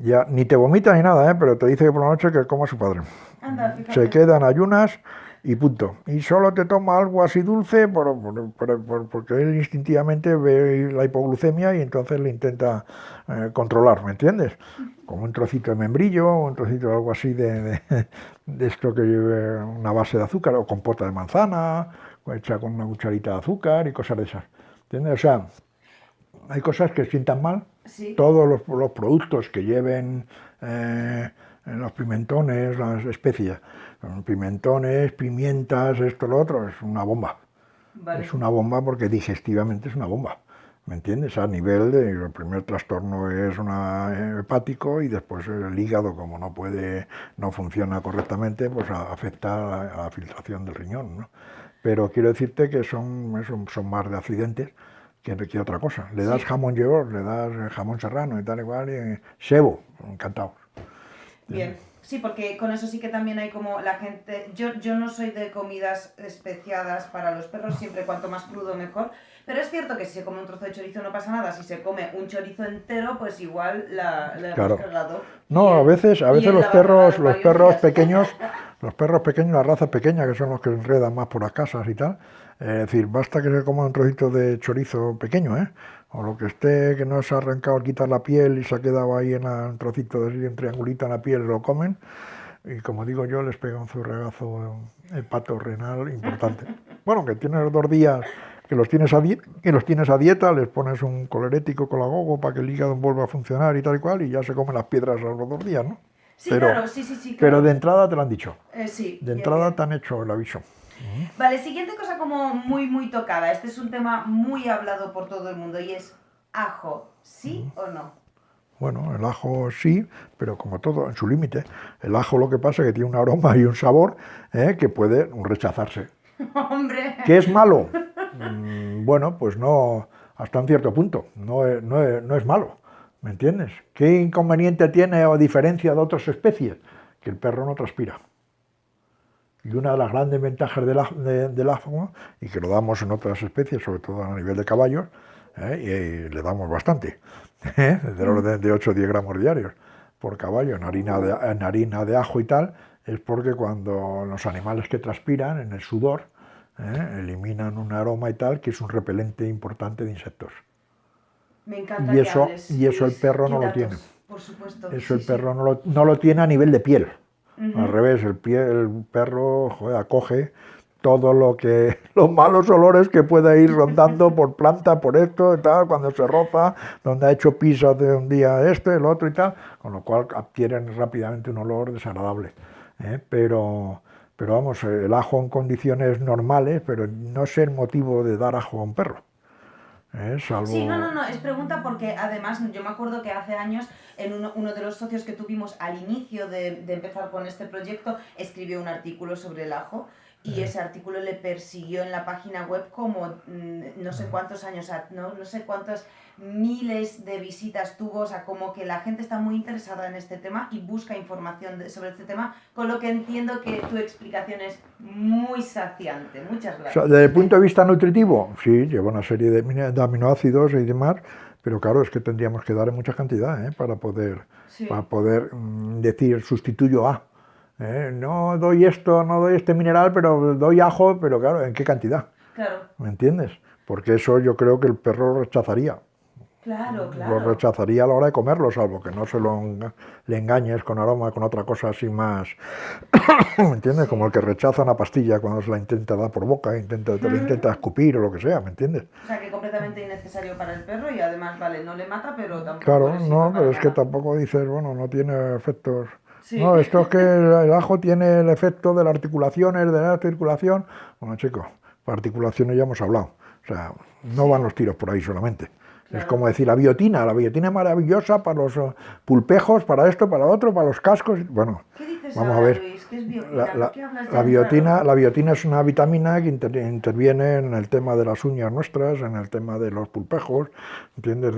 ya ni te vomita ni nada, pero te dice que por la noche que coma a su padre. Anda, fíjate. Se quedan ayunas y punto. Y solo te toma algo así dulce porque él instintivamente ve la hipoglucemia y entonces le intenta controlar, ¿me entiendes? Como un trocito de membrillo, un trocito de algo así de esto que lleve una base de azúcar, o compota de manzana, o hecha con una cucharita de azúcar y cosas de esas. ¿Entiendes? O sea, hay cosas que sientan mal. Sí. Todos los productos que lleven los pimentones, las especias, pimentones, pimientas, esto, lo otro, es una bomba. Vale. Es una bomba porque digestivamente es una bomba. ¿Me entiendes? A nivel de, el primer trastorno es hepático y después el hígado, como no funciona correctamente, pues afecta a la filtración del riñón, ¿no? Pero quiero decirte que son más de accidentes que otra cosa. Le das Sí. jamón york, le das jamón serrano y tal y cual, y sebo, encantado. Bien, sí, porque con eso sí que también hay como la gente... Yo no soy de comidas especiadas para los perros, siempre cuanto más crudo mejor, pero es cierto que si se come un trozo de chorizo no pasa nada, si se come un chorizo entero, pues igual la Claro. hemos cagado. No, a veces y él los la va a cagar perros varios días. pequeños, la raza pequeña, que son los que enredan más por las casas y tal, es decir, basta que se coma un trocito de chorizo pequeño, ¿eh? O lo que esté, que no se ha arrancado al quitar la piel y se ha quedado ahí en un trocito de en triangulito en la piel, lo comen, y como digo yo, les pega un zurregazo hepato-renal importante. Bueno, que tienes 2 días que los tienes a dieta, les pones un colerético con la gogo para que el hígado vuelva a funcionar y tal y cual, y ya se comen las piedras a los 2 días, ¿no? Sí, claro, sí, claro. Pero de entrada te lo han dicho. Sí, De bien, entrada bien. te han hecho el aviso. Vale, siguiente cosa como muy tocada. Este es un tema muy hablado por todo el mundo y es ajo, ¿sí o no? Bueno, el ajo sí, pero como todo, en su límite. El ajo lo que pasa es que tiene un aroma y un sabor que puede rechazarse. Hombre. ¿Qué es malo? Bueno, pues no, hasta un cierto punto. No es malo, ¿me entiendes? ¿Qué inconveniente tiene o diferencia de otras especies? Que el perro no transpira. Y una de las grandes ventajas del ajo, y que lo damos en otras especies, sobre todo a nivel de caballos, y le damos bastante, del orden de 8 o 10 gramos diarios por caballo en harina de ajo y tal, es porque cuando los animales que transpiran en el sudor eliminan un aroma y tal, que es un repelente importante de insectos. Me encanta Y que eso, hables, y eso el Luis. perro ¿Qué no lo datos? tiene. Por supuesto. Eso el Sí, perro no lo tiene a nivel de piel. Ujú. Al revés, el perro acoge todo los malos olores que pueda ir rondando por planta, por esto y tal, cuando se roza, donde ha hecho pisos de un día el otro y tal, con lo cual adquieren rápidamente un olor desagradable. Pero vamos, el ajo en condiciones normales, pero no es el motivo de dar ajo a un perro. Salvo... Sí, no, es pregunta porque además yo me acuerdo que hace años en uno de los socios que tuvimos al inicio de empezar con este proyecto escribió un artículo sobre el ajo y ese artículo le persiguió en la página web como no sé cuántos años, no sé cuántos miles de visitas tuvo, o sea, como que la gente está muy interesada en este tema y busca información sobre este tema, con lo que entiendo que tu explicación es muy saciante. Muchas gracias. O sea, desde el punto de vista nutritivo, sí, lleva una serie de aminoácidos y demás, pero claro, es que tendríamos que dar en mucha cantidad para poder decir sustituyo a. No doy esto, no doy este mineral, pero doy ajo, pero claro, ¿en qué cantidad? Claro. ¿Me entiendes? Porque eso yo creo que el perro lo rechazaría. Claro. Lo rechazaría a la hora de comerlo, salvo que no le engañes con aroma, con otra cosa así más, ¿me entiendes? Sí. Como el que rechaza una pastilla cuando se la intenta dar por boca, te la intenta escupir o lo que sea, ¿me entiendes? O sea, que completamente innecesario para el perro y además, vale, no le mata, pero tampoco Claro, le sirve no, para pero es que nada. tampoco dices, bueno, no tiene efectos. Sí. No, esto es que el ajo tiene el efecto de las articulaciones, de la circulación. Bueno, chicos, para articulaciones ya hemos hablado. O sea, no van los tiros por ahí solamente. Claro. Es como decir, la biotina es maravillosa para los pulpejos, para esto, para lo otro, para los cascos. Bueno, ¿Qué dices vamos ahora, a ver. Luis? ¿Qué es biotina? ¿Por qué hablas La biotina es una vitamina que interviene en el tema de las uñas nuestras, en el tema de los pulpejos, ¿entiendes?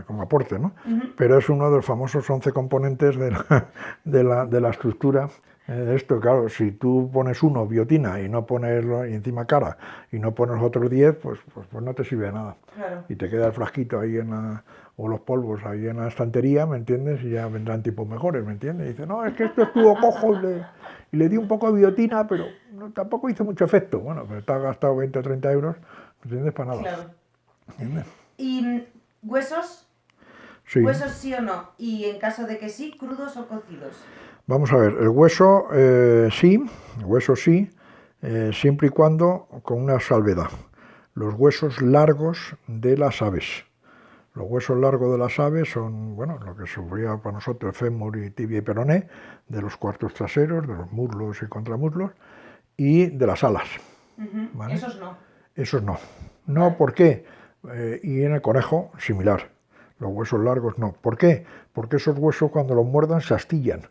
Como aporte, ¿no? Pero es uno de los famosos 11 componentes de la estructura. Esto, claro, si tú pones uno, biotina, y no pones y encima cara, y no pones los otros 10, pues no te sirve de nada. Claro. Y te queda el frasquito ahí o los polvos ahí en la estantería, ¿me entiendes? Y ya vendrán tipos mejores, ¿me entiendes? Y dice, no, es que esto estuvo cojo y le di un poco de biotina, pero tampoco hizo mucho efecto. Bueno, pero te has gastado 20 o 30 euros, ¿me entiendes? Para nada. Claro. ¿Entiendes? ¿Y huesos? Sí. ¿Huesos sí o no? Y en caso de que sí, ¿crudos o cocidos? Vamos a ver, el hueso sí, siempre y cuando con una salvedad. Los huesos largos de las aves. Los huesos largos de las aves son, bueno, lo que sufría para nosotros el fémur y tibia y peroné, de los cuartos traseros, de los muslos y contramuslos, y de las alas. ¿Vale? Esos no. Esos no. No, Vale. ¿por qué? Y en el conejo, similar. Los huesos largos no. ¿Por qué? Porque esos huesos cuando los muerdan se astillan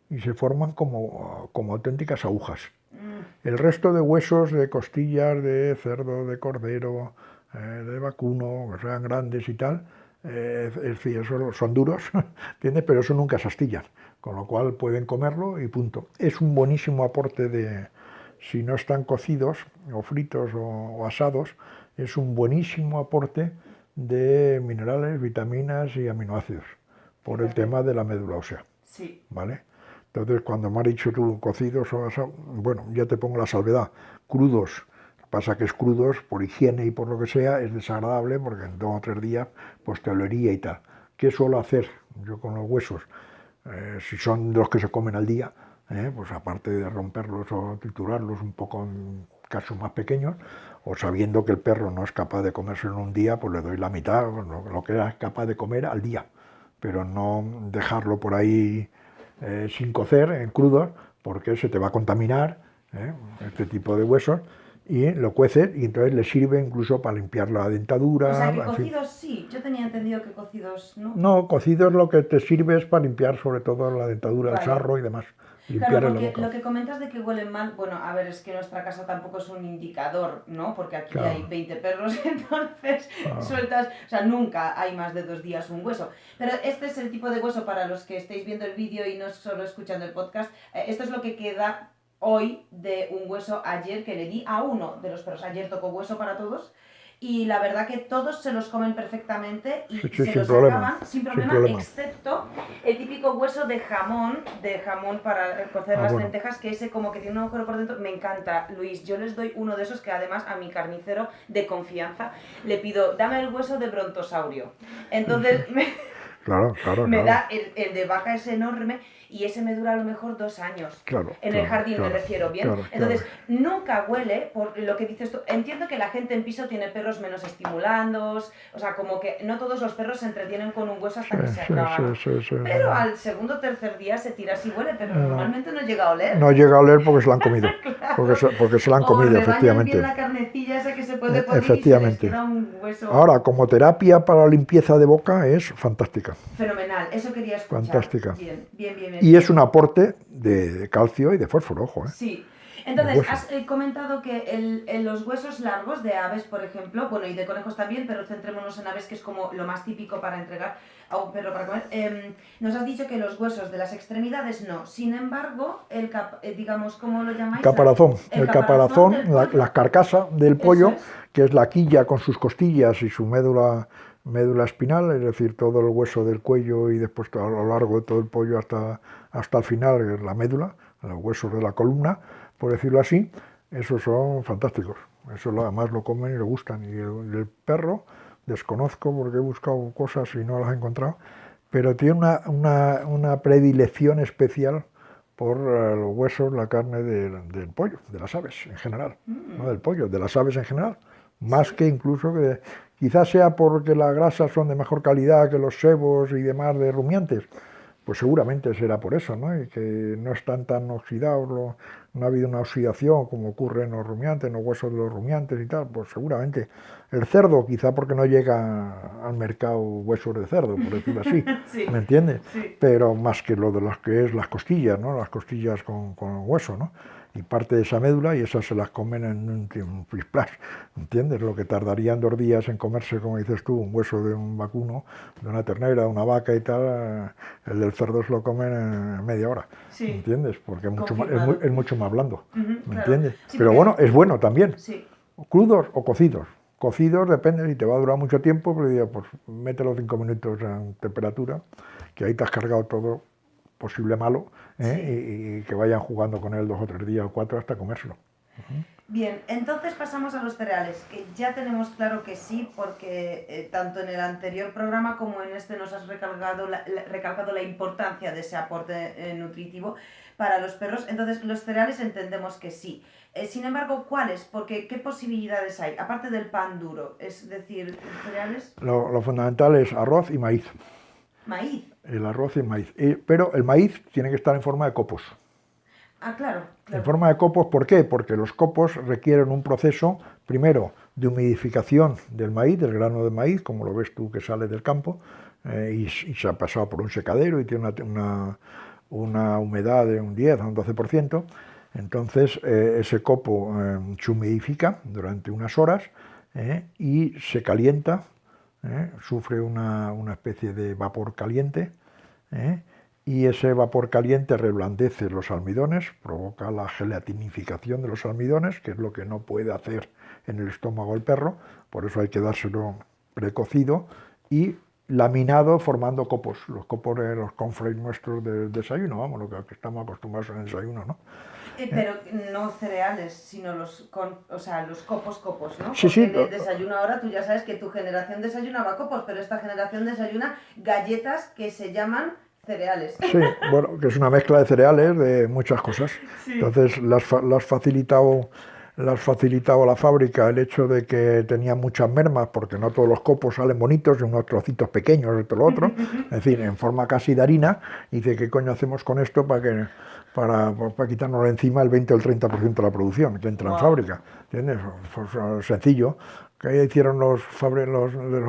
y se forman como auténticas agujas. El resto de huesos de costillas de cerdo, de cordero, de vacuno, que sean grandes y tal, es decir, esos son duros, ¿entiendes? Pero eso nunca se astillan, con lo cual pueden comerlo y punto. Es un buenísimo aporte de, si no están cocidos o fritos o asados, es un buenísimo aporte de minerales, vitaminas y aminoácidos, por el tema de la médula ósea. Sí. ¿Vale? Entonces, cuando me has dicho tú cocidos o asados, bueno, ya te pongo la salvedad. Crudos, pasa que es crudos, por higiene y por lo que sea, es desagradable porque en 2 o 3 días pues te olería y tal. ¿Qué suelo hacer yo con los huesos? Si son de los que se comen al día, pues aparte de romperlos o triturarlos un poco en casos más pequeños, o sabiendo que el perro no es capaz de comerse en un día, pues le doy la mitad, lo que era capaz de comer al día, pero no dejarlo por ahí sin cocer, en crudos, porque se te va a contaminar este tipo de huesos, y lo cueces y entonces le sirve incluso para limpiar la dentadura. O sea que en fin. cocidos sí, yo tenía entendido que cocidos no. No, cocidos lo que te sirve es para limpiar sobre todo la dentadura, el Vale. sarro y demás. Claro, Limpiarle la porque boca. lo que comentas de que huelen mal, bueno, a ver, es que nuestra casa tampoco es un indicador, ¿no? Porque aquí Claro. hay 20 perros, entonces Claro. sueltas, o sea, nunca hay más de 2 días un hueso. Pero este es el tipo de hueso para los que estéis viendo el vídeo y no solo escuchando el podcast. Esto es lo que queda hoy de un hueso ayer que le di a uno de los perros. Ayer tocó hueso para todos. Y la verdad que todos se los comen perfectamente y Sí, se sin los problema, acaban sin sin problema, problema. excepto el típico hueso de jamón para cocer las bueno. lentejas, que ese como que tiene un agujero por dentro. Me encanta, Luis. Yo les doy uno de esos que además a mi carnicero de confianza le pido, dame el hueso de brontosaurio. Entonces Claro, me da el de vaca es enorme y ese me dura a lo mejor 2 años. Claro, En el jardín me refiero, ¿bien? claro, Entonces, nunca huele, por lo que dices tú. Entiendo que la gente en piso tiene perros menos estimulandos, o sea, como que no todos los perros se entretienen con un hueso hasta que se acaba, ¿no? Pero al segundo o tercer día se tira si huele, pero normalmente no llega a oler. No llega a oler porque se la han comido. Claro. Porque se la han comido, rebañan efectivamente. bien la carnecilla esa que se puede poner Efectivamente. y se les queda un hueso. Ahora, como terapia para limpieza de boca es fantástica. Fenomenal, eso quería escuchar. Fantástica. Bien. Y es un aporte de calcio y de fósforo, ojo. Sí. Entonces, has comentado que los huesos largos de aves, por ejemplo, bueno, y de conejos también, pero centrémonos en aves, que es como lo más típico para entregar a un perro para comer. Nos has dicho que los huesos de las extremidades no. Sin embargo, digamos, ¿cómo lo llamáis? Caparazón. El caparazón, la carcasa del pollo, es. que es la quilla con sus costillas y su médula espinal, es decir, todo el hueso del cuello y después a lo largo de todo el pollo hasta el final, la médula, los huesos de la columna, por decirlo así, esos son fantásticos. Eso además lo comen y le gustan. Y el perro, desconozco porque he buscado cosas y no las he encontrado, pero tiene una predilección especial por los huesos, la carne del pollo, de las aves en general, no del pollo, de las aves en general, más que incluso que quizás sea porque las grasas son de mejor calidad que los sebos y demás de rumiantes, pues seguramente será por eso, ¿no? Y que no están tan oxidados, no ha habido una oxidación como ocurre en los rumiantes, en los huesos de los rumiantes y tal, pues seguramente. El cerdo, quizá porque no llega al mercado huesos de cerdo, por decirlo así, Sí. ¿me entiendes? Sí. Pero más que lo de las que es las costillas, ¿no? Las costillas con hueso, ¿no? Y parte de esa médula y esas se las comen en un flisplash, ¿entiendes? Lo que tardarían 2 días en comerse, como dices tú, un hueso de un vacuno, de una ternera, de una vaca y tal, el del cerdo se lo comen en media hora, Sí. ¿entiendes? Porque Confirmado. es mucho más blando, ¿me claro. entiendes? Sí, pero porque- bueno, es bueno también, Sí. crudos o cocidos. Cocidos depende, si te va a durar mucho tiempo, pero digo, pues mételo 5 minutos en temperatura, que ahí te has cargado todo posible malo y que vayan jugando con él 2 o 3 días o 4 hasta comérselo. Bien, entonces pasamos a los cereales, que ya tenemos claro que sí, porque tanto en el anterior programa como en este nos has recalcado la importancia de ese aporte nutritivo para los perros. Entonces, los cereales entendemos que sí. Sin embargo, ¿cuáles? Porque ¿qué posibilidades hay? Aparte del pan duro, es decir, cereales... Lo fundamental es arroz y maíz. Maíz. El arroz y el maíz. Pero el maíz tiene que estar en forma de copos. Ah, claro. En forma de copos, ¿por qué? Porque los copos requieren un proceso, primero, de humidificación del maíz, del grano de maíz, como lo ves tú que sale del campo, y se ha pasado por un secadero y tiene una humedad de un 10 a un 12%. Entonces, ese copo se humidifica durante unas horas y se calienta, sufre una especie de vapor caliente, y ese vapor caliente reblandece los almidones, provoca la gelatinificación de los almidones, que es lo que no puede hacer en el estómago el perro, por eso hay que dárselo precocido y laminado formando copos, los copos de los cornflakes nuestros del desayuno, vamos, lo que estamos acostumbrados en el desayuno, ¿no? Pero no cereales, sino los copos, ¿no? Sí, Porque sí. en el desayuno ahora tú ya sabes que tu generación desayunaba copos, pero esta generación desayuna galletas que se llaman cereales. Sí, bueno, que es una mezcla de cereales, de muchas cosas. Sí. Entonces, las facilitado la fábrica el hecho de que tenía muchas mermas, porque no todos los copos salen bonitos, unos trocitos pequeños, esto lo otro, es decir, en forma casi de harina, y dice, ¿qué coño hacemos con esto para quitarnos de encima el 20 o el 30% de la producción que entra en fábrica? ¿Entiendes? Pues, sencillo. ¿Qué hicieron los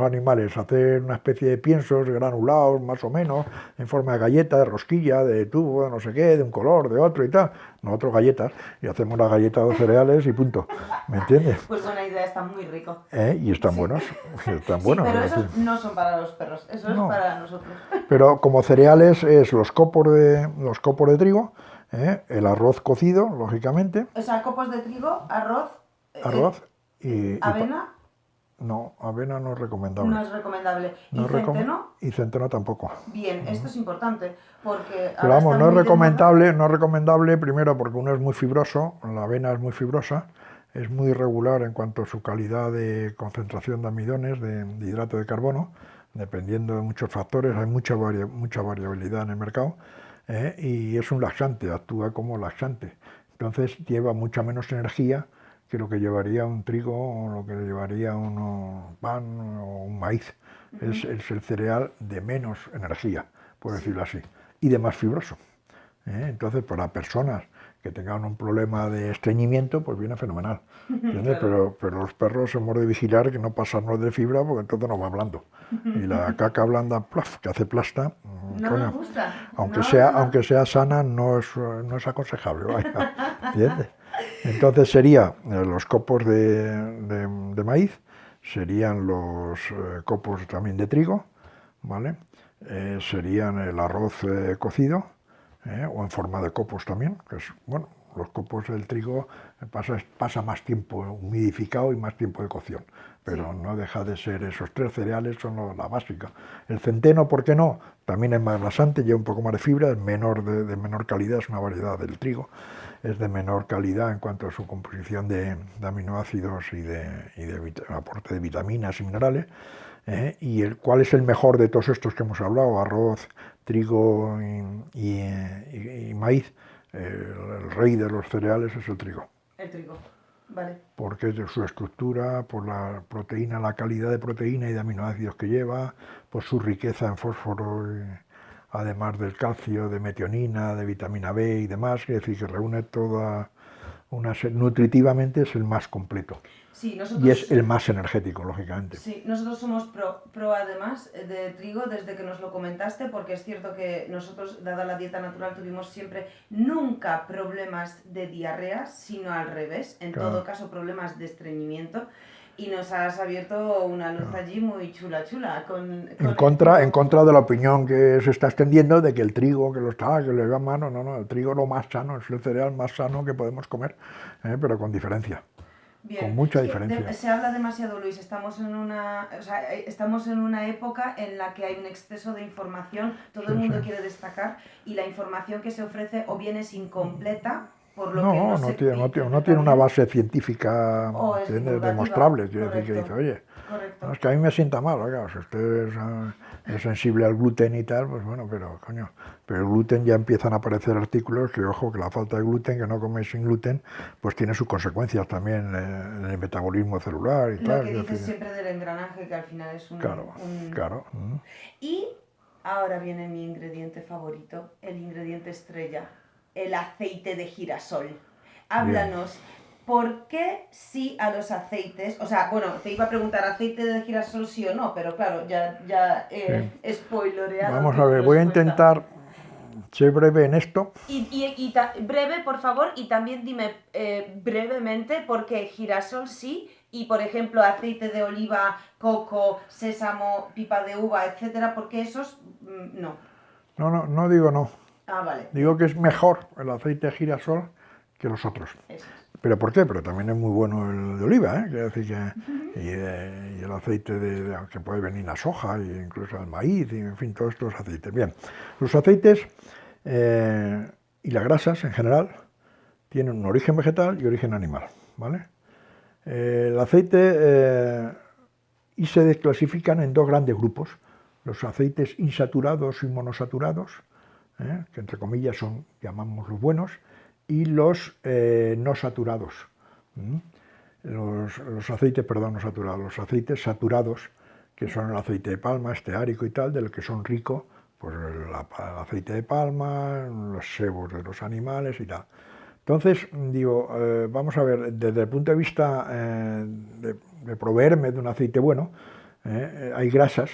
animales? Hacer una especie de piensos granulados, más o menos, en forma de galleta, de rosquilla, de tubo, de no sé qué, de un color, de otro y tal. Nosotros galletas, y hacemos las galletas de cereales y punto. ¿Me entiendes? Pues buena idea, está muy rico. Y están buenos. Están Sí, buenos. pero esos no son para los perros, eso No. es para nosotros. Pero como cereales es los copos de trigo, el arroz cocido, lógicamente. O sea, copos de trigo, arroz... Arroz y avena... No, avena no es recomendable. No es recomendable. ¿Y No centeno? Y centeno tampoco. Bien, esto es importante, porque... Pero vamos, no es recomendable primero porque uno es muy fibroso, la avena es muy fibrosa, es muy irregular en cuanto a su calidad de concentración de almidones, de hidrato de carbono, dependiendo de muchos factores, hay mucha variabilidad en el mercado, y es un laxante, actúa como laxante. Entonces lleva mucha menos energía que lo que llevaría un trigo o lo que llevaría un pan o un maíz. Es el cereal de menos energía, por decirlo así, y de más fibroso. Entonces, para personas que tengan un problema de estreñimiento, pues viene fenomenal. ¿Entiendes? Claro. Pero los perros hemos de vigilar que no pasarnos de fibra, porque entonces nos va blando. Y la caca blanda, plaf, que hace plasta, no coño, nos gusta. aunque sea sana, no es aconsejable. Vaya. ¿Entiendes? Entonces serían los copos de maíz, serían los copos también de trigo, ¿vale? Serían el arroz cocido, o en forma de copos también, que es, bueno, los copos del trigo pasa más tiempo humidificado y más tiempo de cocción, pero sí, no deja de ser esos 3 cereales, son la básica. El centeno, ¿por qué no? También es más laxante, lleva un poco más de fibra, es de menor calidad, es una variedad del trigo, es de menor calidad en cuanto a su composición de aminoácidos y de aporte de vitaminas y minerales. ¿Cuál es el mejor de todos estos que hemos hablado? Arroz, trigo y maíz. El rey de los cereales es el trigo. El trigo, vale. Porque es de su estructura, por la proteína, la calidad de proteína y de aminoácidos que lleva, por su riqueza en fósforo, además del calcio, de metionina, de vitamina B y demás, es decir, que reúne toda nutritivamente es el más completo. Sí, nosotros, y es el más energético, lógicamente. Sí, nosotros somos pro además de trigo desde que nos lo comentaste, porque es cierto que nosotros, dada la dieta natural, tuvimos siempre nunca problemas de diarrea, sino al revés, en todo caso problemas de estreñimiento, y nos has abierto una luz allí muy chula. En contra de la opinión que se está extendiendo de que el trigo, que le va mano, no, el trigo lo más sano, es el cereal más sano que podemos comer, pero con diferencia. Bien. con mucha Es que diferencia. se habla demasiado, Luis. Estamos en estamos en una época en la que hay un exceso de información. Todo el mundo quiere destacar y la información que se ofrece o bien es incompleta, por lo que no No, se no interpreta tiene una bien, base científica, o es tiene divulgativa. demostrable, quiere decir que dice, Correcto, oye, no, correcto. es que a mí me sienta mal, oiga, si usted es sensible al gluten y tal, pues bueno, pero coño, pero el gluten ya empiezan a aparecer artículos que, ojo, que la falta de gluten, que no coméis sin gluten, pues tiene sus consecuencias también en el metabolismo celular y Lo tal. que Quiero dices decir, siempre del engranaje, que al final es claro, claro. Y ahora viene mi ingrediente favorito, el ingrediente estrella, el aceite de girasol. Bien. Háblanos, ¿por qué sí a los aceites? O sea, bueno, te iba a preguntar aceite de girasol sí o no, pero claro, ya Sí. spoiloreado Vamos a tu ver, voy a respuesta. intentar ser breve en esto. Breve, por favor, y también dime brevemente por qué girasol sí y, por ejemplo, aceite de oliva, coco, sésamo, pipa de uva, etcétera, porque esos no. No digo no, Ah, vale, digo bien, que es mejor el aceite de girasol que los otros. eso es. ¿Pero por qué? Pero también es muy bueno el de oliva, ¿eh? Quiero decir que, y el aceite que puede venir la soja, e incluso el maíz, y en fin, todos estos aceites. Bien, los aceites y las grasas en general tienen un origen vegetal y origen animal, ¿vale? El aceite y se desclasifican en dos grandes grupos, los aceites insaturados y monosaturados, que entre comillas son, llamamos los buenos, y los no saturados. Los aceites, perdón, no saturados, los aceites saturados, que son el aceite de palma, esteárico y tal, del que son ricos, pues el aceite de palma, los sebos de los animales y tal. Entonces, digo, vamos a ver, desde el punto de vista de proveerme de un aceite bueno, hay grasas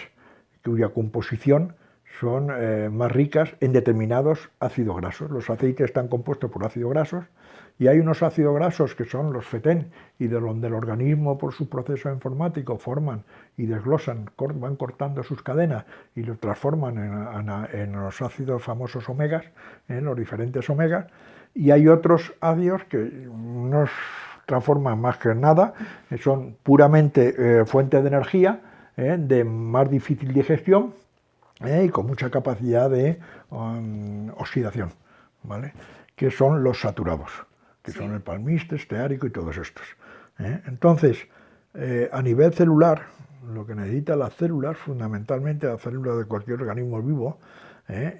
cuya composición son más ricas en determinados ácidos grasos. Los aceites están compuestos por ácidos grasos y hay unos ácidos grasos que son los FETEN y de donde el organismo por su proceso informático forman y desglosan, van cortando sus cadenas y los transforman en los ácidos famosos omegas, en los diferentes omegas, y hay otros ácidos que no transforman más que nada, son puramente fuentes de energía, de más difícil digestión y con mucha capacidad de oxidación, ¿vale? Que son los saturados, que son el palmiste, esteárico y todos estos. Entonces, a nivel celular, lo que necesita las células, fundamentalmente las células de cualquier organismo vivo,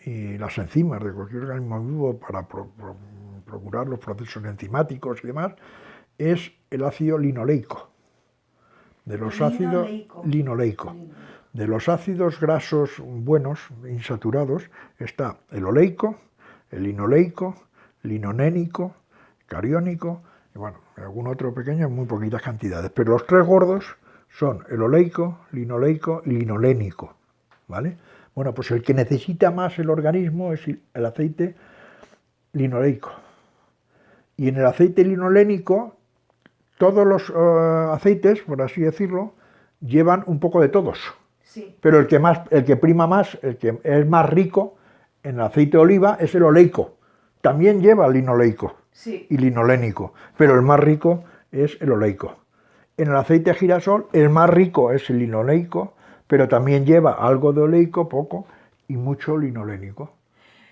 y las enzimas de cualquier organismo vivo para procurar los procesos enzimáticos y demás, es el ácido linoleico. De los ácidos linoleico. De los ácidos grasos buenos, insaturados, está el oleico, el linoleico, linonénico, cariónico, y bueno, algún otro pequeño en muy poquitas cantidades. Pero los tres gordos son el oleico, linoleico y linolénico, ¿vale? Bueno, pues el que necesita más el organismo es el aceite linoleico. Y en el aceite linolénico, todos los aceites, por así decirlo, llevan un poco de todos. Sí. Pero el que prima más, el que es más rico en el aceite de oliva es el oleico. También lleva linoleico y linolénico, pero el más rico es el oleico. En el aceite de girasol, el más rico es el linoleico, pero también lleva algo de oleico, poco, y mucho linolénico.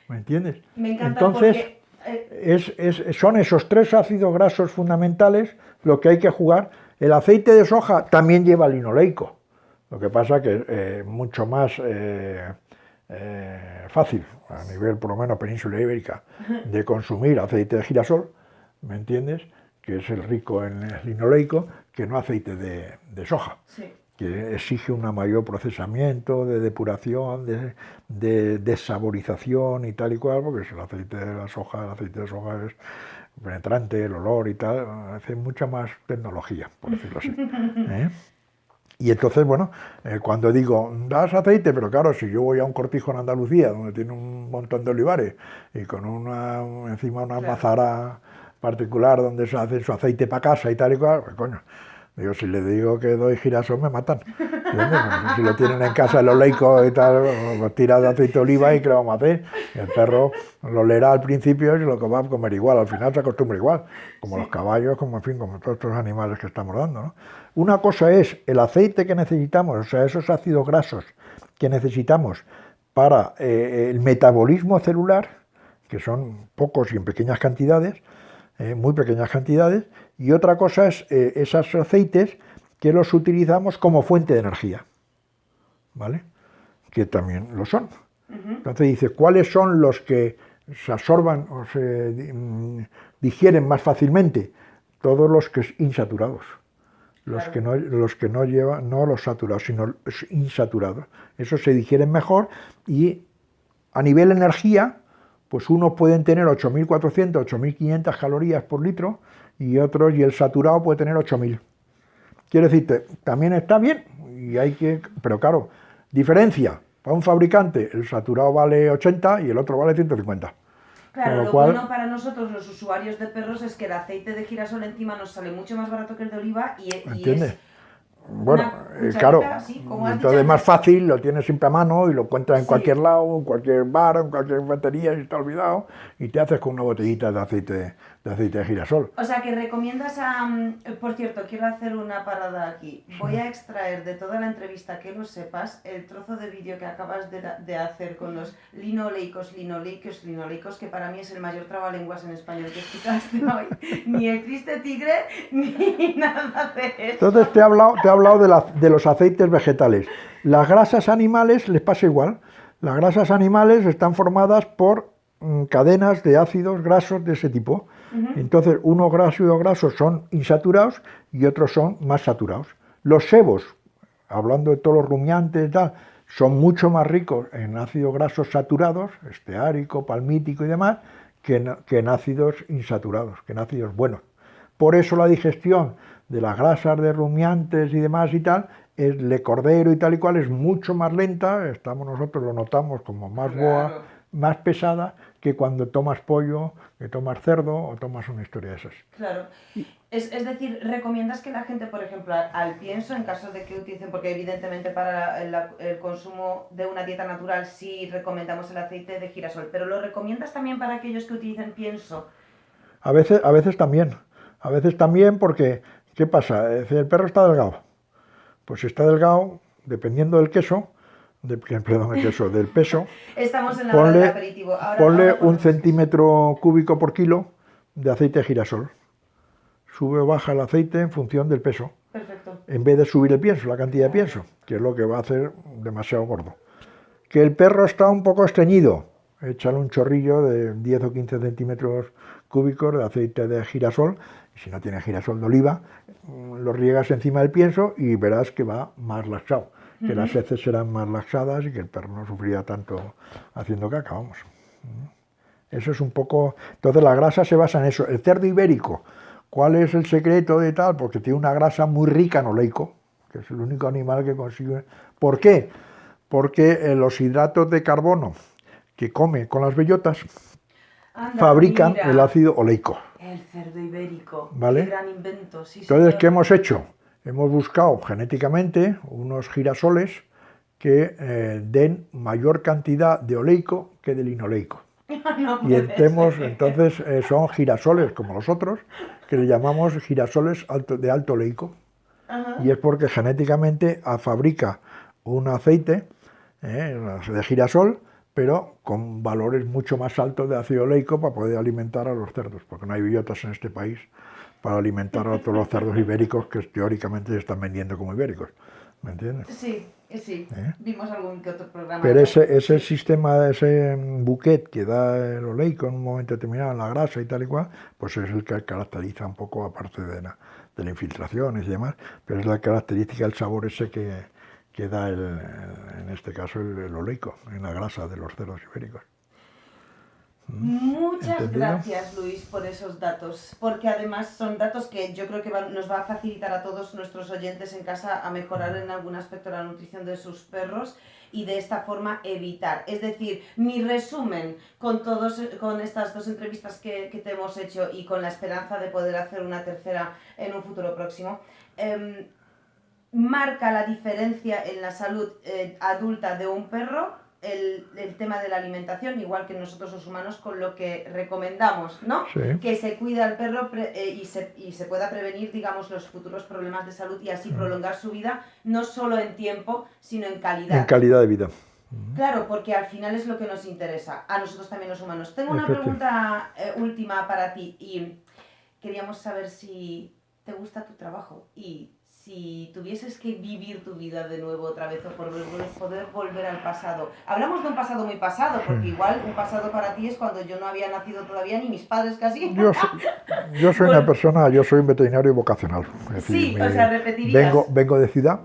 ¿Me entiendes? Me encanta. Entonces, son esos tres ácidos grasos fundamentales lo que hay que jugar. El aceite de soja también lleva linoleico. Lo que pasa que es mucho más fácil, a nivel por lo menos península ibérica, de consumir aceite de girasol, ¿me entiendes? Que es el rico en linoleico, que no aceite de soja, que exige un mayor procesamiento, de depuración, de desaborización y tal y cual, porque el aceite de soja es penetrante, el olor y tal, hace mucha más tecnología, por decirlo así. Y entonces, bueno, cuando digo, das aceite, pero claro, si yo voy a un cortijo en Andalucía, donde tiene un montón de olivares, y con encima una mazara particular donde se hace su aceite para casa y tal y cual, pues coño, Digo, si le digo que doy girasol me matan. ¿Entiendes? Si lo tienen en casa el oleico y tal, pues tira de aceite de oliva y ¿qué le vamos a hacer? El perro lo leerá al principio y lo que va a comer igual, al final se acostumbra igual, como los caballos, como en fin, como todos estos animales que estamos dando, ¿no? Una cosa es el aceite que necesitamos, o sea, esos ácidos grasos que necesitamos para el metabolismo celular, que son pocos y en pequeñas cantidades, muy pequeñas cantidades, y otra cosa es esos aceites que los utilizamos como fuente de energía, ¿vale? Que también lo son. Entonces dice, ¿cuáles son los que se absorban o se digieren más fácilmente? Todos los que son insaturados. Claro. Los que no llevan, no los saturados, sino los insaturados. Esos se digieren mejor y a nivel energía, pues unos pueden tener 8.400, 8.500 calorías por litro y otros, y el saturado puede tener 8.000. Quiero decirte, también está bien, y hay que, pero claro, diferencia. Para un fabricante el saturado vale 80 y el otro vale 150. Claro, Con lo cual, bueno para nosotros los usuarios de perros es que el aceite de girasol encima nos sale mucho más barato que el de oliva y ¿entiendes? es Bueno, una claro, cucharita, así, como has dicho entonces es más antes. fácil, lo tienes siempre a mano y lo encuentras en cualquier Sí. lado, en cualquier bar, en cualquier batería, si está olvidado, y te haces con una botellita de aceite de girasol. O sea, que recomiendas a... Por cierto, quiero hacer una parada aquí. Voy a extraer de toda la entrevista, que lo sepas, el trozo de vídeo que acabas de hacer con los linoleicos, que para mí es el mayor trabalenguas en español que explicaste hoy. Ni existe tigre, ni nada de eso. Entonces te he hablado de los aceites vegetales. Las grasas animales les pasa igual. Las grasas animales están formadas por cadenas de ácidos grasos de ese tipo. Entonces, unos ácidos grasos son insaturados y otros son más saturados. Los sebos, hablando de todos los rumiantes y tal, son mucho más ricos en ácidos grasos saturados, esteárico, palmítico y demás, que en ácidos insaturados, que en ácidos buenos. Por eso la digestión de las grasas de rumiantes y demás y tal, el de cordero y tal y cual es mucho más lenta, nosotros lo notamos como más boa, Claro. más pesada, que cuando tomas pollo, que tomas cerdo o tomas una historia de esas. Claro. Es decir, ¿recomiendas que la gente, por ejemplo, al pienso, en caso de que utilicen, porque evidentemente para el consumo de una dieta natural sí recomendamos el aceite de girasol, pero lo recomiendas también para aquellos que utilicen pienso? A veces también porque, ¿qué pasa? El perro está delgado. Pues si está delgado, dependiendo del queso, perdón, el queso, del peso, Estamos en la hora del aperitivo. ponle Ahora un ponemos centímetro cúbico por kilo de aceite de girasol. Sube o baja el aceite en función del peso, Perfecto. en vez de subir el pienso, la cantidad de pienso, que es lo que va a hacer demasiado gordo. Que el perro está un poco estreñido, échale un chorrillo de 10 o 15 centímetros cúbicos de aceite de girasol, y si no tiene girasol de oliva, lo riegas encima del pienso y verás que va más laxado, que las heces serán más laxadas y que el perro no sufrirá tanto haciendo caca, vamos. Eso es un poco... Entonces la grasa se basa en eso. El cerdo ibérico, ¿cuál es el secreto de tal? Porque tiene una grasa muy rica en oleico, que es el único animal que consigue... ¿Por qué? Porque los hidratos de carbono que come con las bellotas fabrican mira, el ácido oleico. el cerdo ibérico. ¿Vale? Qué gran invento, sí, Entonces, señor. ¿qué hemos hecho? Hemos buscado genéticamente unos girasoles que den mayor cantidad de oleico que de linoleico. No Y puede ser. entonces son girasoles como los otros, que le llamamos girasoles de alto oleico. Ajá. Y es porque genéticamente fabrica un aceite de girasol, pero con valores mucho más altos de ácido oleico para poder alimentar a los cerdos, porque no hay bellotas en este país para alimentar a todos los cerdos ibéricos que teóricamente se están vendiendo como ibéricos. ¿Me entiendes? Sí, sí. Vimos algún que otro programa. Pero ese sistema, ese buquet que da el oleico en un momento determinado, en la grasa y tal y cual, pues es el que caracteriza un poco, aparte de la infiltración y demás, pero es la característica, el sabor ese que da, en este caso, el oleico, en la grasa de los cerdos ibéricos. Muchas ¿Entendido? gracias, Luis, por esos datos, porque además son datos que yo creo que nos va a facilitar a todos nuestros oyentes en casa a mejorar en algún aspecto la nutrición de sus perros y de esta forma evitar. Es decir, mi resumen con estas dos entrevistas que te hemos hecho y con la esperanza de poder hacer una tercera en un futuro próximo, marca la diferencia en la salud adulta de un perro el tema de la alimentación, igual que nosotros los humanos, con lo que recomendamos, ¿no? Sí. Que se cuida al perro y se pueda prevenir, digamos, los futuros problemas de salud y así prolongar su vida, no solo en tiempo, sino en calidad. En calidad de vida. Claro, porque al final es lo que nos interesa, a nosotros también los humanos. Tengo una pregunta última para ti y queríamos saber si te gusta tu trabajo y si tuvieses que vivir tu vida de nuevo otra vez o por poder volver al pasado. Hablamos de un pasado muy pasado, porque igual un pasado para ti es cuando yo no había nacido todavía, ni mis padres casi. Yo soy una persona, yo soy un veterinario vocacional. Es decir, sí, o sea, repetirías. Vengo de ciudad,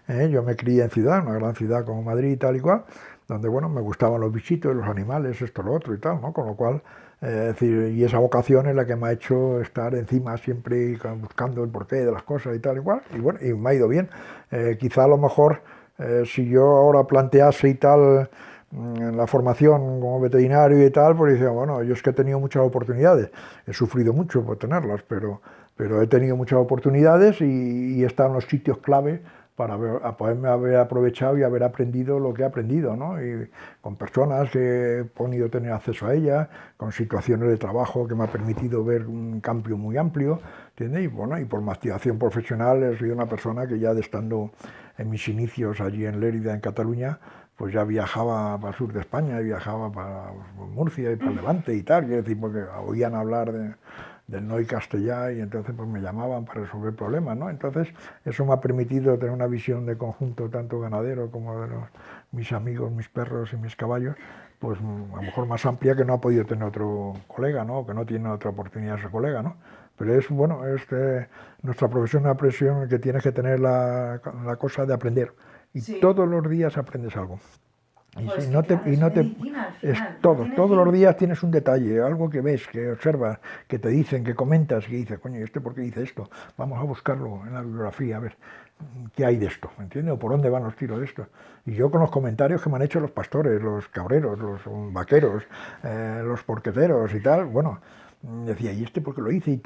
yo me crié en ciudad, una gran ciudad como Madrid y tal y cual, donde bueno, me gustaban los bichitos, los animales, esto, lo otro y tal, ¿no? Con lo cual, es decir, y esa vocación es la que me ha hecho estar encima siempre buscando el porqué de las cosas y tal y cual, y bueno, y me ha ido bien. Quizá a lo mejor, si yo ahora plantease y tal la formación como veterinario y tal, pues decía, bueno, yo es que he tenido muchas oportunidades, he sufrido mucho por tenerlas, pero he tenido muchas oportunidades y he estado en los sitios clave para poderme haber aprovechado y haber aprendido lo que he aprendido, ¿no? Y con personas que he podido tener acceso a ellas, con situaciones de trabajo que me ha permitido ver un cambio muy amplio, ¿entiendes? Y bueno, y por mi activación profesional he sido una persona que ya de estando en mis inicios allí en Lérida, en Cataluña, pues ya viajaba para el sur de España, y viajaba para Murcia y para el Levante y tal, quiero decir, porque oían hablar del NOI Castellá y entonces pues me llamaban para resolver problemas, ¿no? Entonces eso me ha permitido tener una visión de conjunto tanto ganadero como de mis amigos, mis perros y mis caballos, pues a lo mejor más amplia que no ha podido tener otro colega, ¿no? Que no tiene otra oportunidad ese colega, ¿no? Pero es bueno, nuestra profesión es una profesión que tienes que tener la cosa de aprender y sí, todos los días aprendes algo. Pues medicina, todos los días tienes un detalle, algo que ves, que observas, que te dicen, que comentas, que dices, coño, ¿por qué dice esto? Vamos a buscarlo en la bibliografía, a ver qué hay de esto, ¿me entiendes? O por dónde van los tiros de esto. Y yo con los comentarios que me han hecho los pastores, los cabreros, los vaqueros, los porqueteros y tal, bueno, decía, ¿y por qué lo hice? Y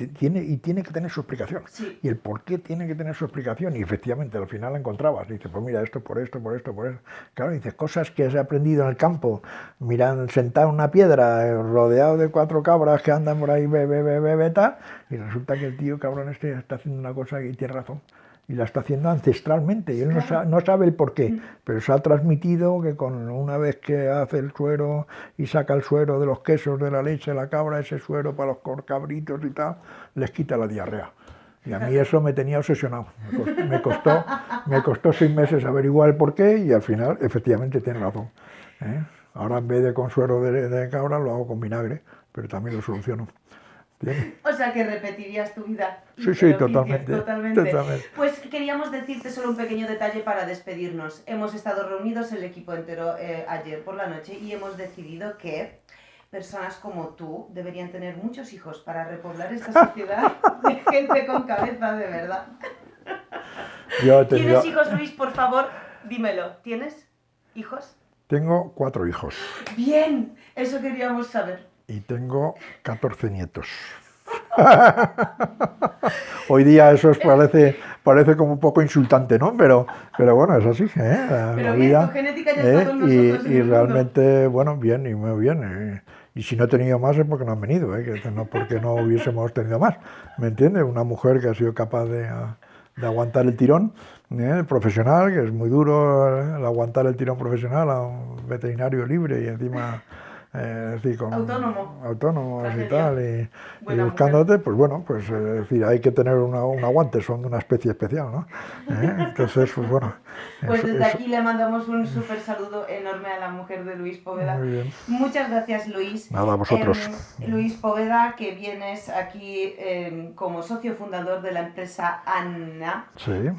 tiene que tener su explicación. Sí. Y el por qué tiene que tener su explicación. Y efectivamente, al final la encontrabas. Dice, pues mira, esto, por esto, por esto, por eso. Claro, dices, cosas que has aprendido en el campo, mirando, sentado en una piedra, rodeado de 4 cabras que andan por ahí, tal. Y resulta que el tío cabrón está haciendo una cosa y tiene razón. Y la está haciendo ancestralmente, y él no sabe el por qué, pero se ha transmitido que una vez que hace el suero y saca el suero de los quesos, de la leche de la cabra, ese suero para los cabritos y tal, les quita la diarrea. Y a mí eso me tenía obsesionado. Me costó 6 meses averiguar el por qué y al final efectivamente tiene razón. Ahora en vez de con suero de cabra lo hago con vinagre, pero también lo soluciono. Bien. O sea que repetirías tu vida. Sí, totalmente. Pues queríamos decirte solo un pequeño detalle para despedirnos. Hemos estado reunidos el equipo entero ayer por la noche y hemos decidido que personas como tú deberían tener muchos hijos para repoblar esta sociedad de gente con cabeza de verdad. ¿Tienes hijos, Luis? Por favor, dímelo. ¿Tienes hijos? Tengo 4 hijos. Bien, eso queríamos saber. Y tengo 14 nietos. Hoy día eso parece como un poco insultante, ¿no? Pero bueno, es así, la bien, vida. Tu genética ya está con nosotros y realmente, bueno, bien y muy bien. Y si no he tenido más es porque no han venido, que no porque no hubiésemos tenido más. ¿Me entiendes? Una mujer que ha sido capaz de aguantar el tirón profesional, que es muy duro el aguantar el tirón profesional a un veterinario libre y encima... decir, autónomos y tal, y buscándote, pues bueno, pues decir, hay que tener un aguante, son de una especie especial, ¿no? Entonces, pues bueno. Pues desde aquí le mandamos un súper saludo enorme a la mujer de Luis Poveda. Muy bien. Muchas gracias, Luis. Nada, a vosotros. Luis Poveda, que vienes aquí como socio fundador de la empresa Anna, sí.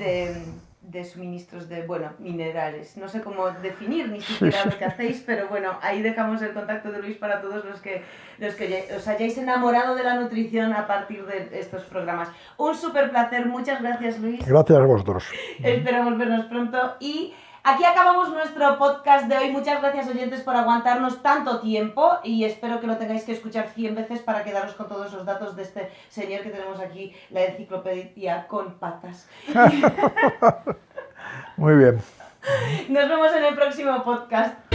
de suministros de, bueno, minerales. No sé cómo definir ni siquiera lo que hacéis, pero bueno, ahí dejamos el contacto de Luis para todos los que os hayáis enamorado de la nutrición a partir de estos programas. Un súper placer, muchas gracias Luis. Gracias a vosotros. Esperamos vernos pronto y aquí acabamos nuestro podcast de hoy. Muchas gracias oyentes por aguantarnos tanto tiempo y espero que lo tengáis que escuchar 100 veces para quedaros con todos los datos de este señor que tenemos aquí, la enciclopedia con patas. Muy bien. Nos vemos en el próximo podcast.